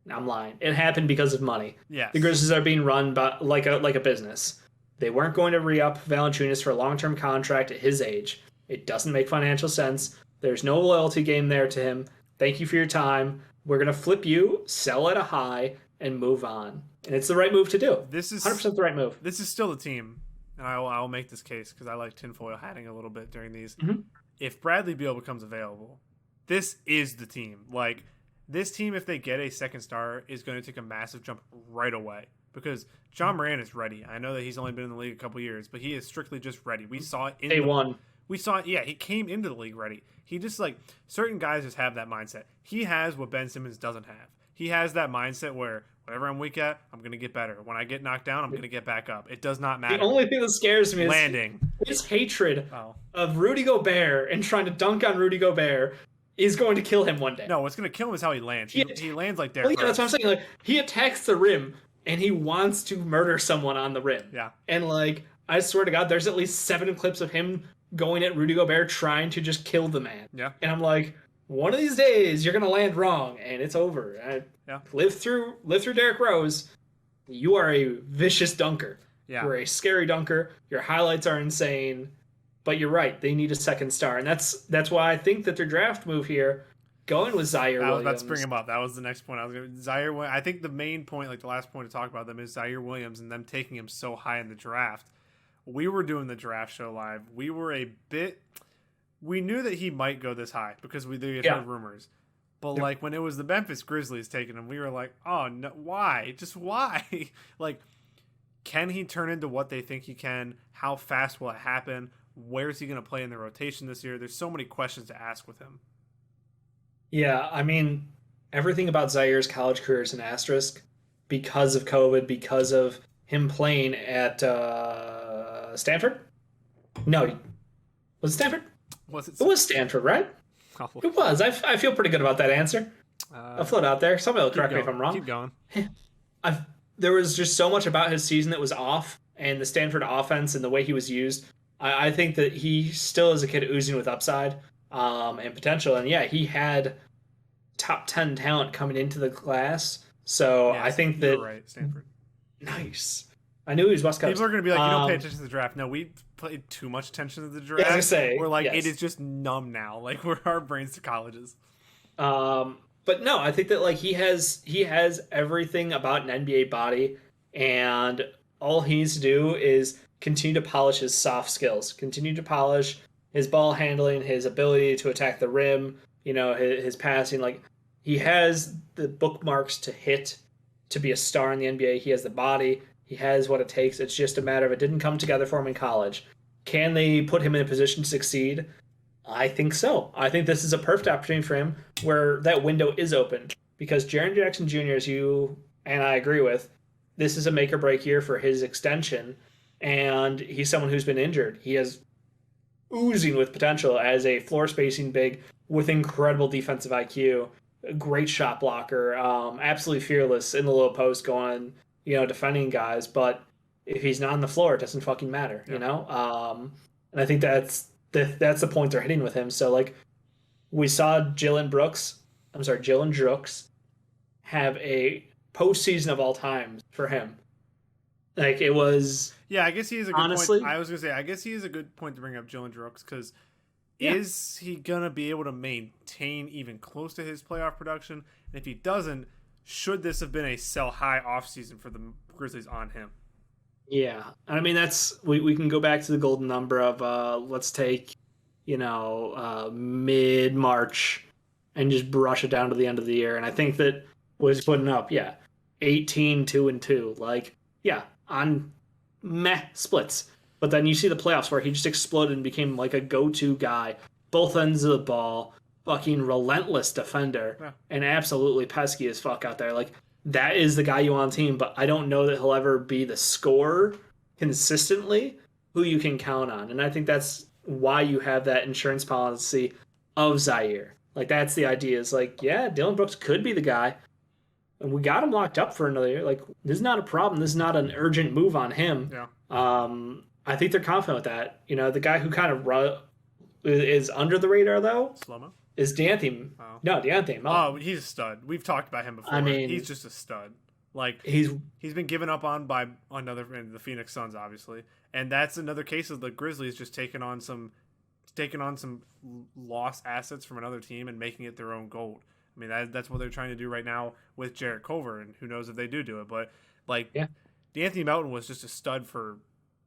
I'm lying. It happened because of money. Yes. The Grizzlies are being run by, like a business. They weren't going to re-up Valanciunas for a long-term contract at his age. It doesn't make financial sense. There's no loyalty game there to him. Thank you for your time. We're going to flip you, sell at a high, and move on. And it's the right move to do. This is 100% the right move. This is still the team, and I'll make this case because I like tinfoil hatting a little bit during these. Mm-hmm. If Bradley Beal becomes available, this is the team. Like, this team, if they get a second star, is going to take a massive jump right away because Ja Morant is ready. I know that he's only been in the league a couple years, but he is strictly just ready. We saw it in Day one. We saw it. Yeah, he came into the league ready. He just, like, certain guys just have that mindset. He has what Ben Simmons doesn't have. He has that mindset where whatever I'm weak at, I'm going to get better. When I get knocked down, I'm going to get back up. It does not matter. The only thing that scares me landing. His hatred of Rudy Gobert and trying to dunk on Rudy Gobert is going to kill him one day. No, what's going to kill him is how he lands. He lands like Derrick Rose. That's what I'm saying. Like, he attacks the rim, and he wants to murder someone on the rim. Yeah. And, like, I swear to God, there's at least 7 clips of him going at Rudy Gobert trying to just kill the man. Yeah. And I'm like, one of these days you're gonna land wrong, and it's over. Live through Derrick Rose. You are a vicious dunker. Yeah. You're a scary dunker. Your highlights are insane. But you're right. They need a second star, and that's why I think that their draft move here, going with Zaire Williams. Let's bring him up. That was the next point I was going to. Zaire. I think the main point, like the last point to talk about them, is Zaire Williams and them taking him so high in the draft. We were doing the draft show live. We knew that he might go this high because we had heard rumors. But like when it was the Memphis Grizzlies taking him, we were like, oh no, why? Just why? Like, can he turn into what they think he can? How fast will it happen? Where is he going to play in the rotation this year? There's so many questions to ask with him. Yeah, I mean, everything about Zaire's college career is an asterisk because of COVID, because of him playing at Stanford? No. Was it Stanford? It was Stanford, right? It was. I feel pretty good about that answer. I'll float out there. Somebody will correct me if I'm wrong. Keep going. There was just so much about his season that was off, and the Stanford offense and the way he was used. I think that he still is a kid oozing with upside and potential. And yeah, he had top 10 talent coming into the class. So yes, I think that... You're right, Stanford. Nice. I knew he was West Coast. People are going to be like, you don't pay attention to the draft. No, we played too much attention to the draft. Yeah, I was gonna say, we're like, yes. It is just numb now. Like, our brains to colleges. But no, I think that like he has everything about an NBA body, and all he needs to do is continue to polish his soft skills, continue to polish his ball handling, his ability to attack the rim, his passing. Like, he has the bookmarks to hit to be a star in the NBA. He has the body. He has what it takes. It's just a matter of it didn't come together for him in college. Can they put him in a position to succeed? I think so. I think this is a perfect opportunity for him where that window is open. Because Jaren Jackson Jr., as you and I agree with, this is a make or break year for his extension. And he's someone who's been injured. He is oozing with potential as a floor spacing big with incredible defensive IQ, a great shot blocker, absolutely fearless in the low post going, defending guys. But if he's not on the floor, it doesn't fucking matter, And I think that's the point they're hitting with him. So, like, we saw Jalen Brooks have a postseason of all time for him. Like, it was... Yeah, I guess he is a good honestly, point. I was going to say, I guess he is a good point to bring up Jalen Brooks, because is he going to be able to maintain even close to his playoff production? And if he doesn't, should this have been a sell high offseason for the Grizzlies on him? Yeah. I mean, we can go back to the golden number of let's take, mid March and just brush it down to the end of the year. And I think that was putting up, yeah, 18, 2-2. Like, yeah, on meh splits. But then you see the playoffs where he just exploded and became like a go-to guy, both ends of the ball, fucking relentless defender, Yeah. and absolutely pesky as fuck out there. Like that is the guy you want on team, but I don't know that he'll ever be the scorer consistently who you can count on. And I think that's why you have that insurance policy of Zaire. Like that's the idea is like, yeah, Dylan Brooks could be the guy. And we got him locked up for another year. Like this is not a problem. This is not an urgent move on him. Yeah. I think they're confident with that. The guy who kind of is under the radar though Slow-mo? is D'Anthony. Oh. No, D'Anthony. Oh, he's a stud. We've talked about him before. I mean, he's just a stud. Like he's been given up on by the Phoenix Suns, obviously, and that's another case of the Grizzlies just taking on some lost assets from another team and making it their own gold. I mean, that's what they're trying to do right now with Jarrett Culver, and who knows if they do it. But like, yeah, D'Anthony Melton was just a stud for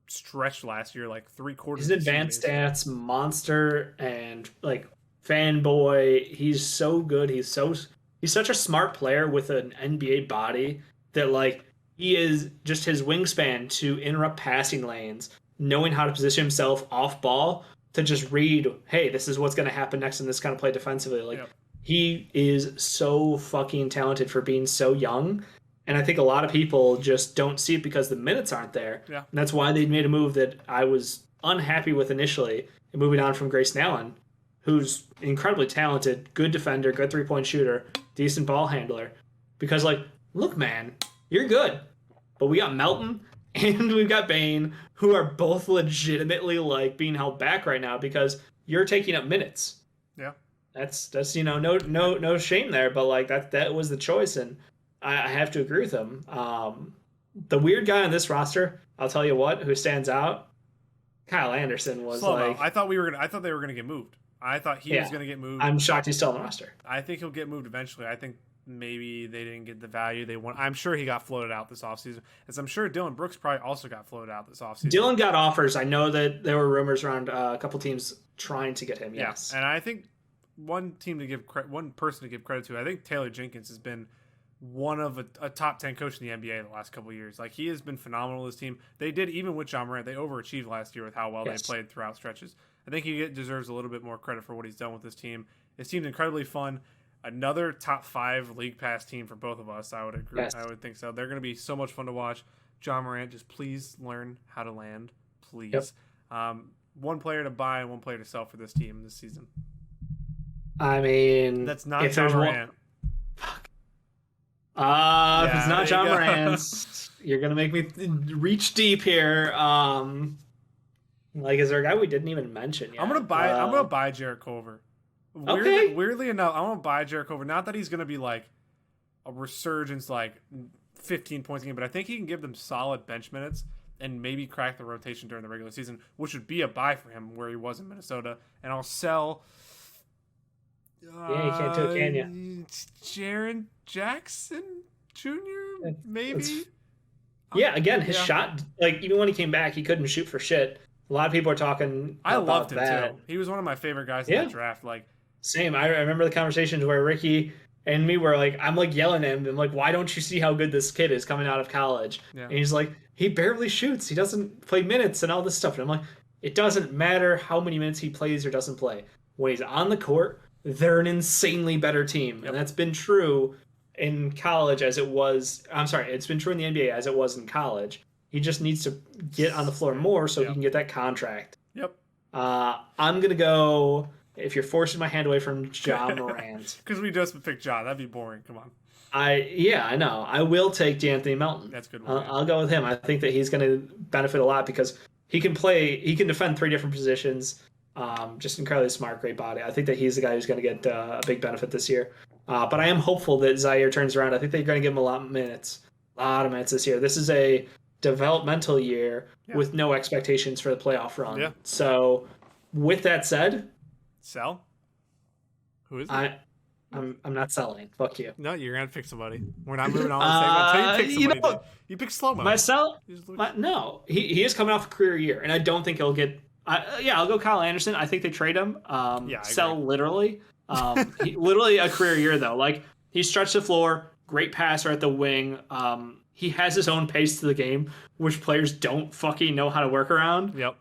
stretch last year, like 3/4. his advanced stats monster and like fanboy. He's so good. He's such a smart player with an NBA body that like he is just his wingspan to interrupt passing lanes, knowing how to position himself off ball to just read, hey, this is what's going to happen next in this kind of play defensively. Like Yep. he is so fucking talented for being so young. And I think a lot of people just don't see it because the minutes aren't there. Yeah. And that's why they made a move that I was unhappy with initially, and moving on from Grayson Allen, who's incredibly talented, good defender, good 3-point shooter, decent ball handler. Because, like, look, man, you're good. But we got Melton and we've got Bane, who are both legitimately, like, being held back right now because you're taking up minutes. Yeah. That's no shame there, but, like, that was the choice, and I have to agree with him. The weird guy on this roster, I'll tell you what, who stands out, Kyle Anderson was Slow-mo. like. I thought they were gonna get moved. I thought he was gonna get moved. I'm shocked he's still on the roster. I think he'll get moved eventually. I think maybe they didn't get the value they want. I'm sure he got floated out this offseason. As I'm sure Dylan Brooks probably also got floated out this offseason. Dylan got offers. I know that there were rumors around a couple teams trying to get him. Yes. And I think one person to give credit to, I think Taylor Jenkins has been one of a top 10 coach in the NBA the last couple of years. Like he has been phenomenal with his team. They did, even with John Morant, they overachieved last year with how well they played throughout stretches. I think he deserves a little bit more credit for what he's done with his team. His team's incredibly fun. Another top 5 league pass team for both of us. I would agree. Yes. I would think so. They're going to be so much fun to watch. John Morant, just please learn how to land, please. Yep. One player to buy and one player to sell for this team this season. I mean, that's not John Morant. Fuck. If it's not John Morant, you're gonna make me reach deep here. Like, is there a guy we didn't even mention yet? I'm gonna buy Jarrett Culver. Weirdly enough, I'm gonna buy Jericho Culver. Not that he's gonna be like a resurgence, like 15 points a game, but I think he can give them solid bench minutes and maybe crack the rotation during the regular season, which would be a buy for him where he was in Minnesota. And I'll sell. Yeah, you can't do it, can you? Jaren Jackson Jr. Maybe. Yeah, again, his shot, like even when he came back, he couldn't shoot for shit. A lot of people are talking. I loved him that. too. He was one of my favorite guys in the draft. Like, same. I remember the conversations where Ricky and me were like, I'm like yelling at him. I'm like, why don't you see how good this kid is coming out of college? Yeah. And he's like, he barely shoots. He doesn't play minutes and all this stuff. And I'm like, it doesn't matter how many minutes he plays or doesn't play. When he's on the court, they're an insanely better team. Yep. And that's been true in college as it was. I'm sorry, it's been true in the NBA as it was in college. He just needs to get on the floor more so he can get that contract. Yep. I'm going to go, if you're forcing my hand away from John Morant. Because we just picked John. That'd be boring. Come on. I know. I will take D'Anthony Melton. That's a good one. I'll go with him. I think that he's going to benefit a lot because he can defend 3 different positions. Just incredibly smart, great body. I think that he's the guy who's going to get a big benefit this year. But I am hopeful that Zaire turns around. I think they're going to give him a lot of minutes this year. This is a developmental year with no expectations for the playoff run. Yeah. So with that said, sell? Who is it? I'm not selling. Fuck you. No, you're gonna pick somebody. We're not moving on to the segment until you pick somebody. You pick slow mo. No, he is coming off a career year, and I don't think he'll get. I'll go Kyle Anderson. I think they trade him. Sell literally. Literally a career year though. Like he stretched the floor, great passer at the wing. He has his own pace to the game, which players don't fucking know how to work around. Yep.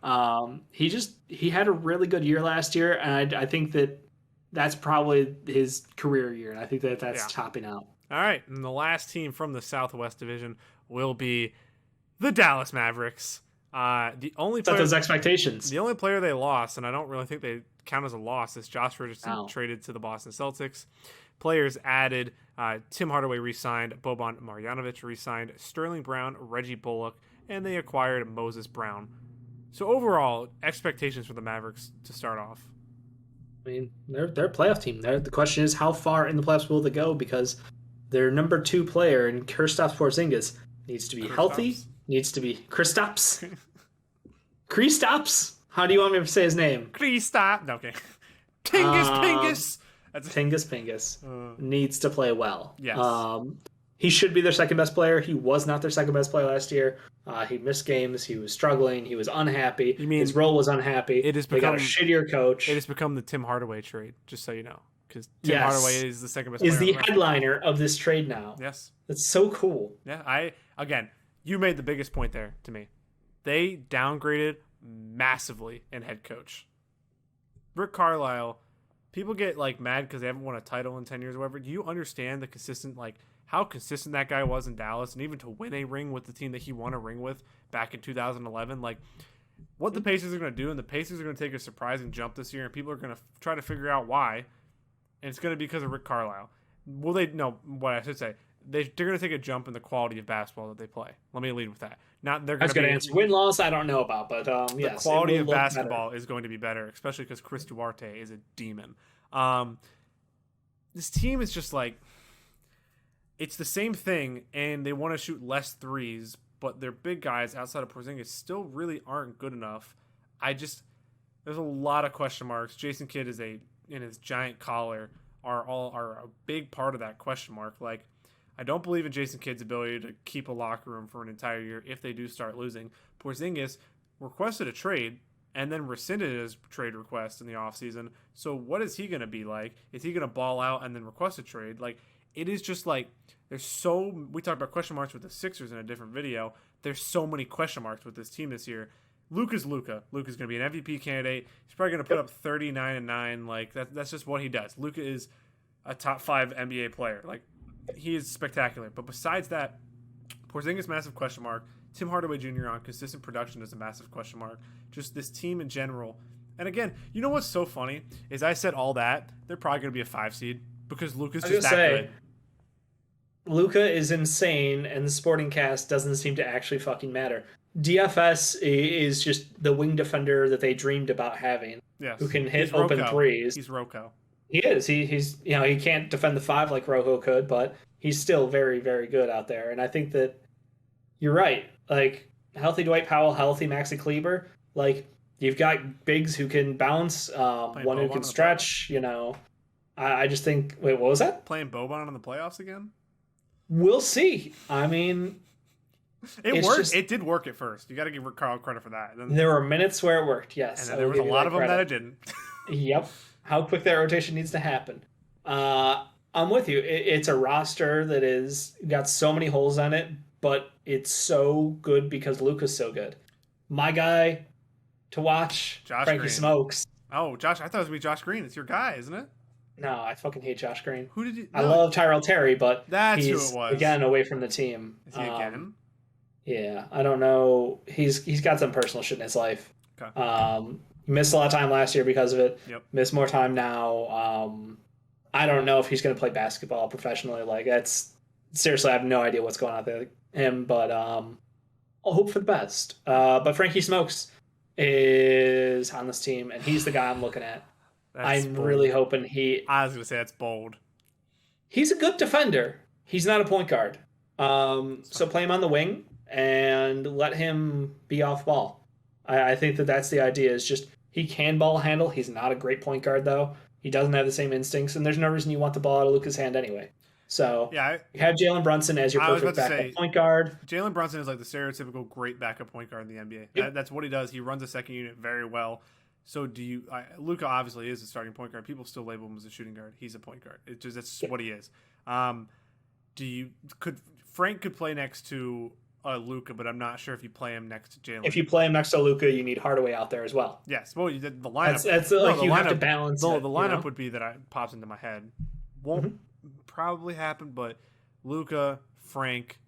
He had a really good year last year, and I think that's probably his career year, and I think that's topping out. All right, and the last team from the Southwest Division will be the Dallas Mavericks. The only player, those expectations. The only player they lost, and I don't really think they count as a loss, is Josh Richardson traded to the Boston Celtics. Players added: Tim Hardaway re-signed, Boban Marjanovic re-signed, Sterling Brown, Reggie Bullock, and they acquired Moses Brown. So overall, expectations for the Mavericks to start off. I mean, they're a playoff team. The question is, how far in the playoffs will they go? Because their number 2 player, in Kristaps Porzingis, needs to be healthy. Needs to be Kristaps. Kristaps. How do you want me to say his name? Kristaps. No, okay. Pingus. Tingus Pingus needs to play well. Yes. He should be their second best player. He was not their second best player last year. He missed games. He was struggling. He was unhappy. His role was unhappy. They got a shittier coach. It has become the Tim Hardaway trade, just so you know. Because Tim Hardaway is the second best player. Is the headliner of this trade now. Yes. That's so cool. Yeah, you made the biggest point there to me. They downgraded massively in head coach. Rick Carlisle, people get mad because they haven't won a title in 10 years or whatever. Do you understand the consistent, how consistent that guy was in Dallas, and even to win a ring with the team that he won a ring with back in 2011? What the Pacers are going to do, and the Pacers are going to take a surprising jump this year, and people are going to try to figure out why, and it's going to be because of Rick Carlisle. They're going to take a jump in the quality of basketball that they play. Let me lead with that. Not they're going to answer win-loss. I don't know about, but the quality of basketball is going to be better, especially because Chris Duarte is a demon. This team is just it's the same thing, and they want to shoot less threes, but their big guys outside of Porzingis still really aren't good enough. There's a lot of question marks. Jason Kidd in his giant collar are a big part of that question mark. I don't believe in Jason Kidd's ability to keep a locker room for an entire year if they do start losing. Porzingis requested a trade and then rescinded his trade request in the offseason. So what is he going to be like? Is he going to ball out and then request a trade? It is just we talked about question marks with the Sixers in a different video. There's so many question marks with this team this year. Luka's Luka. Luka's going to be an MVP candidate. He's probably going to put up 39 and 9. That's just what he does. Luka is a top 5 NBA player. He is spectacular. But besides that, Porzingis, massive question mark. Tim Hardaway Jr. on consistent production is a massive question mark. Just this team in general. And again, you know what's so funny is I said all that. They're probably going to be a 5 seed because Luka's just that good. Luka is insane, and the sporting cast doesn't seem to actually fucking matter. DFS is just the wing defender that they dreamed about having. Yes. Who can hit open threes. He's Rocco. He is. He's he can't defend the 5 like Rojo could, but he's still very, very good out there. And I think that you're right. Healthy Dwight Powell, healthy Maxi Kleber. You've got bigs who can bounce, one who can stretch. I just think. Wait, what was that? Playing Boban in the playoffs again? We'll see. I mean, it worked. It did work at first. You got to give Carl credit for that. There were minutes where it worked. Yes, and then there was a lot of them that it didn't. Yep. How quick that rotation needs to happen. I'm with you. It's a roster that is got so many holes on it, but it's so good because Luka's so good. My guy to watch, Josh Frankie Green. Smokes. Oh, Josh! I thought it was going to be Josh Green. It's your guy, isn't it? No, I fucking hate Josh Green. Who did you? I love Tyrell Terry, but that's he's who it was. Again away from the team. Is he again? Yeah, I don't know. He's got some personal shit in his life. Okay. He missed a lot of time last year because of it. Yep. Missed more time now. I don't know if he's going to play basketball professionally. That's seriously, I have no idea what's going on with him. But I'll hope for the best. But Frankie Smokes is on this team, and he's the guy I'm looking at. I'm bold. Really hoping I was going to say that's bold. He's a good defender. He's not a point guard. So play him on the wing and let him be off ball. I think that's the idea. Is just he can ball handle. He's not a great point guard though. He doesn't have the same instincts, and there's no reason you want the ball out of Luka's hand anyway. So Yeah, you have Jalen Brunson as your I was perfect about to backup say, point guard. Jalen Brunson is like the stereotypical great backup point guard in the NBA. Yep. That's what he does. He runs a second unit very well. So Luka obviously is a starting point guard. People still label him as a shooting guard. He's a point guard. It's just that's what he is. Frank could play next to Luka, but I'm not sure if you play him next to Jalen. If you play him next to Luka, you need Hardaway out there as well. Yes. Well, the lineup. That's like you have to balance. The lineup would be that pops into my head. Won't Mm-hmm. probably happen, but Luka, Frank,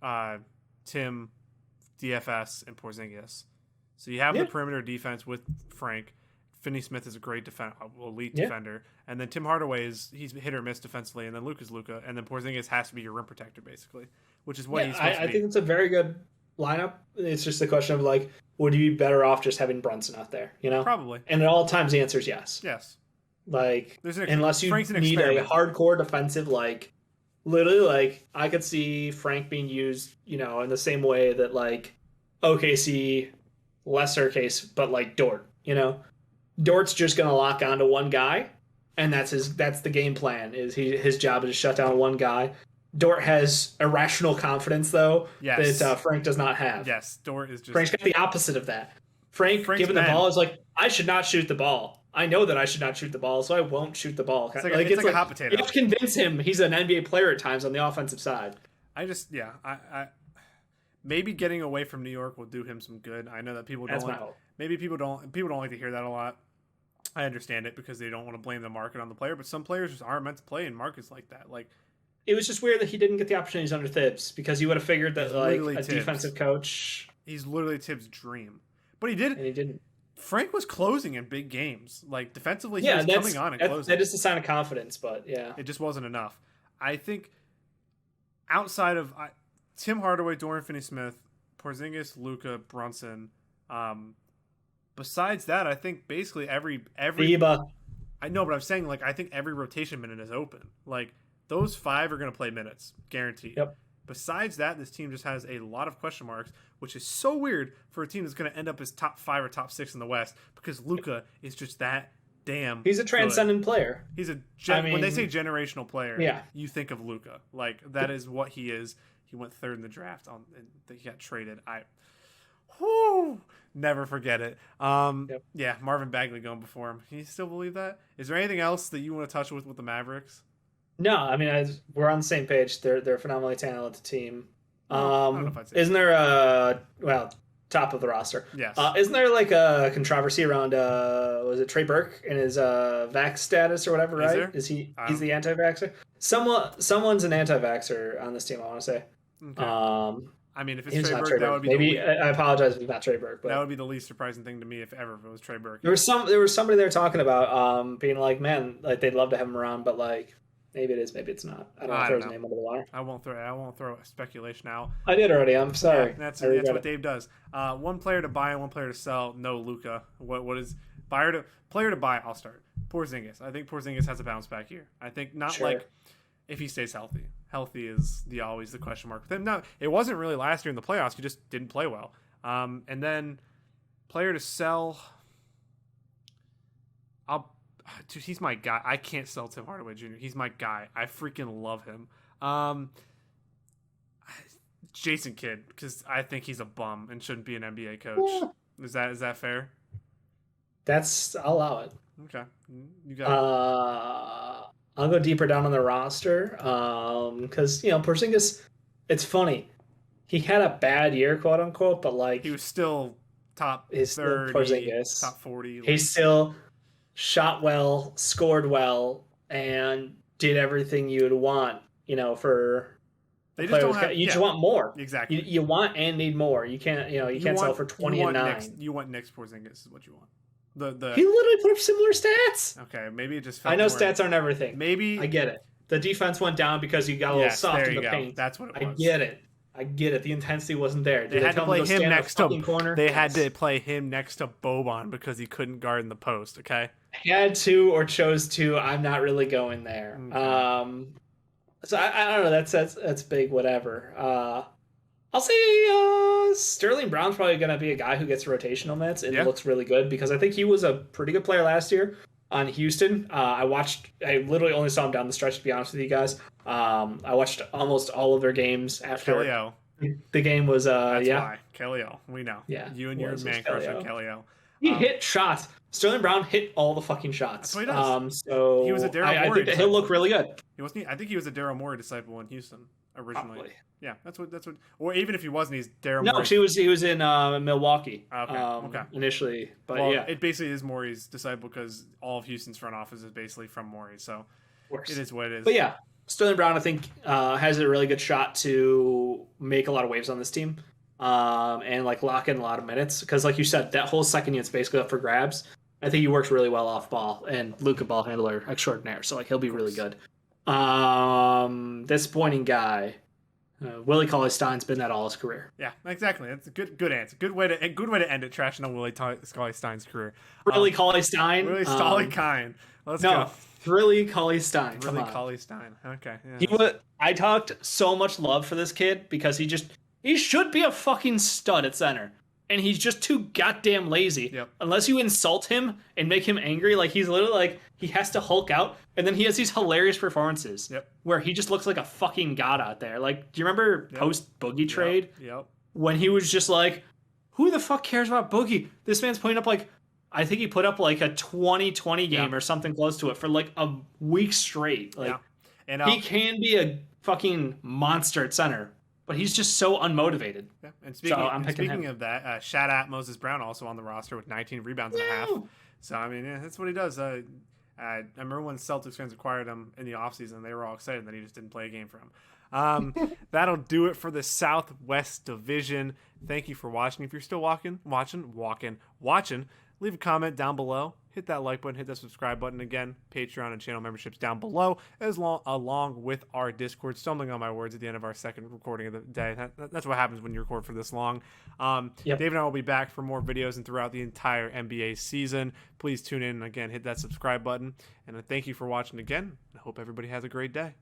Tim, DFS, and Porzingis. So you have the perimeter defense with Frank. Finney Smith is a great elite defender, and then Tim Hardaway he's hit or miss defensively, and then Luka's Luka, and then Porzingis has to be your rim protector basically, which is what he's supposed to be. I think it's a very good lineup. It's just a question of like, would you be better off just having Brunson out there? You know, probably. And at all times, the answer is yes. Yes. Like, unless you need a hardcore defensive, like, literally, like, I could see Frank being used, you know, in the same way that, like, OKC, lesser case, but, like, Dort, you know? Dort's just going to lock onto one guy, and that's the game plan, is his job is to shut down one guy. Dort has irrational confidence, though, that Frank does not have. Yes, Dort is just... Frank's got the opposite of that. Frank's given the ball is like, I should not shoot the ball. I know that I should not shoot the ball, so I won't shoot the ball. It's like a hot potato. You have to convince him he's an NBA player at times on the offensive side. I maybe getting away from New York will do him some good. I know that people don't. That's my hope. Maybe people don't like to hear that a lot. I understand it because they don't want to blame the market on the player, but some players just aren't meant to play in markets like that. Like, it was just weird that he didn't get the opportunities under Thibs, because you would have figured that like a defensive coach. He's literally Thibs' dream, but he did, and he didn't. Frank was closing in big games. Like, defensively, he was coming on and closing. That is a sign of confidence, but yeah. It just wasn't enough. I think outside of Tim Hardaway, Dorian Finney-Smith, Porzingis, Luka, Brunson, besides that, I think basically every FIBA. I know, but I'm saying, like, I think every rotation minute is open. Like, those 5 are going to play minutes, guaranteed. Yep. Besides that, this team just has a lot of question marks, which is so weird for a team that's going to end up as top 5 or top 6 in the West, because Luka is just that damn He's a transcendent player. He's when they say generational player, you think of Luka. Like, that is what he is. He went 3rd in the draft and he got traded. Never forget it. Yeah, Marvin Bagley going before him. Can you still believe that? Is there anything else that you want to touch with the Mavericks? No, I mean, we're on the same page. They're a phenomenally talented team. I don't know if I'd say isn't there top of the roster? Yes. Isn't there like a controversy around was it Trey Burke and his vax status or whatever? Right? There? Is he's the anti-vaxxer? Someone's an anti-vaxxer on this team, I want to say. Okay. I mean, if it's Trey Burke, that would be maybe. I apologize if it's not Trey Burke, but that would be the least surprising thing to me if it was Trey Burke. There was somebody there talking about being like, man, like they'd love to have him around, but like maybe it is, maybe it's not. I don't want to throw his name under the water. I won't throw speculation out. I did already. I'm sorry. Yeah, that's what Dave does. One player to buy and one player to sell. No Luka. What is player to buy? I'll start. Porzingis. I think Porzingis has a bounce back here. I think like if he stays healthy. Healthy is always the question mark with him. No, it wasn't really last year in the playoffs. He just didn't play well. And then player to sell. Dude, he's my guy. I can't sell Tim Hardaway Jr. He's my guy. I freaking love him. Jason Kidd, because I think he's a bum and shouldn't be an NBA coach. Is that fair? I'll allow it. Okay, you got it. I'll go deeper down on the roster because Porzingis. It's funny, he had a bad year, quote unquote, but like he was still top 30, Porzingis, top 40. He still shot well, scored well, and did everything you'd want. For they just don't have. You just want more. Exactly. You want and need more. You can't. You can't sell for 20 and 9. You want Nick's Porzingis is what you want. He literally put up similar stats. Okay, maybe it just. I know stats aren't everything. Maybe I get it. The defense went down because you got a little soft in the paint. That's what it was. I get it. The intensity wasn't there. They had to play him next to corner. They had to play him next to Boban because he couldn't guard in the post. Okay. Had to or chose to. I'm not really going there. Okay. So I don't know. That's big. Whatever. I'll say Sterling Brown's probably going to be a guy who gets rotational minutes and looks really good because I think he was a pretty good player last year. on Houston. I literally only saw him down the stretch, to be honest with you guys. I watched almost all of their games after Kelly O. the game was. That's Yeah, why. Kelly O. We know. yeah. You and your man crush on Kelly O. He hit shots. Sterling Brown hit all the fucking shots. That's what he does. So he was a Daryl I Morey think that he'll look really good. I think he was a Daryl Morey disciple in Houston originally. Probably. Yeah, that's what. Or even if he wasn't, he's Daryl. No, Morey. he was in Milwaukee. Okay. Initially, but well, yeah, it basically is Morey's disciple because all of Houston's front office is basically from Morey. So it is what it is. But yeah, Sterling Brown, I think, has a really good shot to make a lot of waves on this team, and like lock in a lot of minutes because, like you said, that whole second unit's basically up for grabs. I think he works really well off ball, and Luka ball handler extraordinaire. So like he'll be really good. Disappointing guy. Willie Cauley-Stein's been that all his career. Yeah, exactly. That's a good answer. Good way to end it. Trashing on Willie Cauley-Stein's career. Willie Cauley-Stein. Willie Cauley-Stein. Let's go. Willie Cauley-Stein. Willie Cauley-Stein. Okay. Yeah. I talked so much love for this kid because he should be a fucking stud at center. And he's just too goddamn lazy. Yep. Unless you insult him and make him angry, like he's literally like he has to Hulk out, and then he has these hilarious performances where he just looks like a fucking god out there. Like, do you remember post Boogie trade? Yep. When he was just like, who the fuck cares about Boogie? This man's putting up like, I think he put up like a 20-20 game or something close to it for like a week straight. Like, and he can be a fucking monster at center. But he's just so unmotivated. Yeah. And speaking of that, shout out Moses Brown also on the roster with 19 rebounds and a half. So, I mean, yeah, that's what he does. I remember when Celtics fans acquired him in the offseason, they were all excited that he just didn't play a game for him. That'll do it for the Southwest Division. Thank you for watching. If you're still watching, leave a comment down below. Hit that like button, hit that subscribe button. Again, Patreon and channel memberships down below, along with our Discord. Stumbling on my words at the end of our second recording of the day. That's what happens when you record for this long. Dave and I will be back for more videos and throughout the entire NBA season. Please tune in and again, hit that subscribe button. And thank you for watching again. I hope everybody has a great day.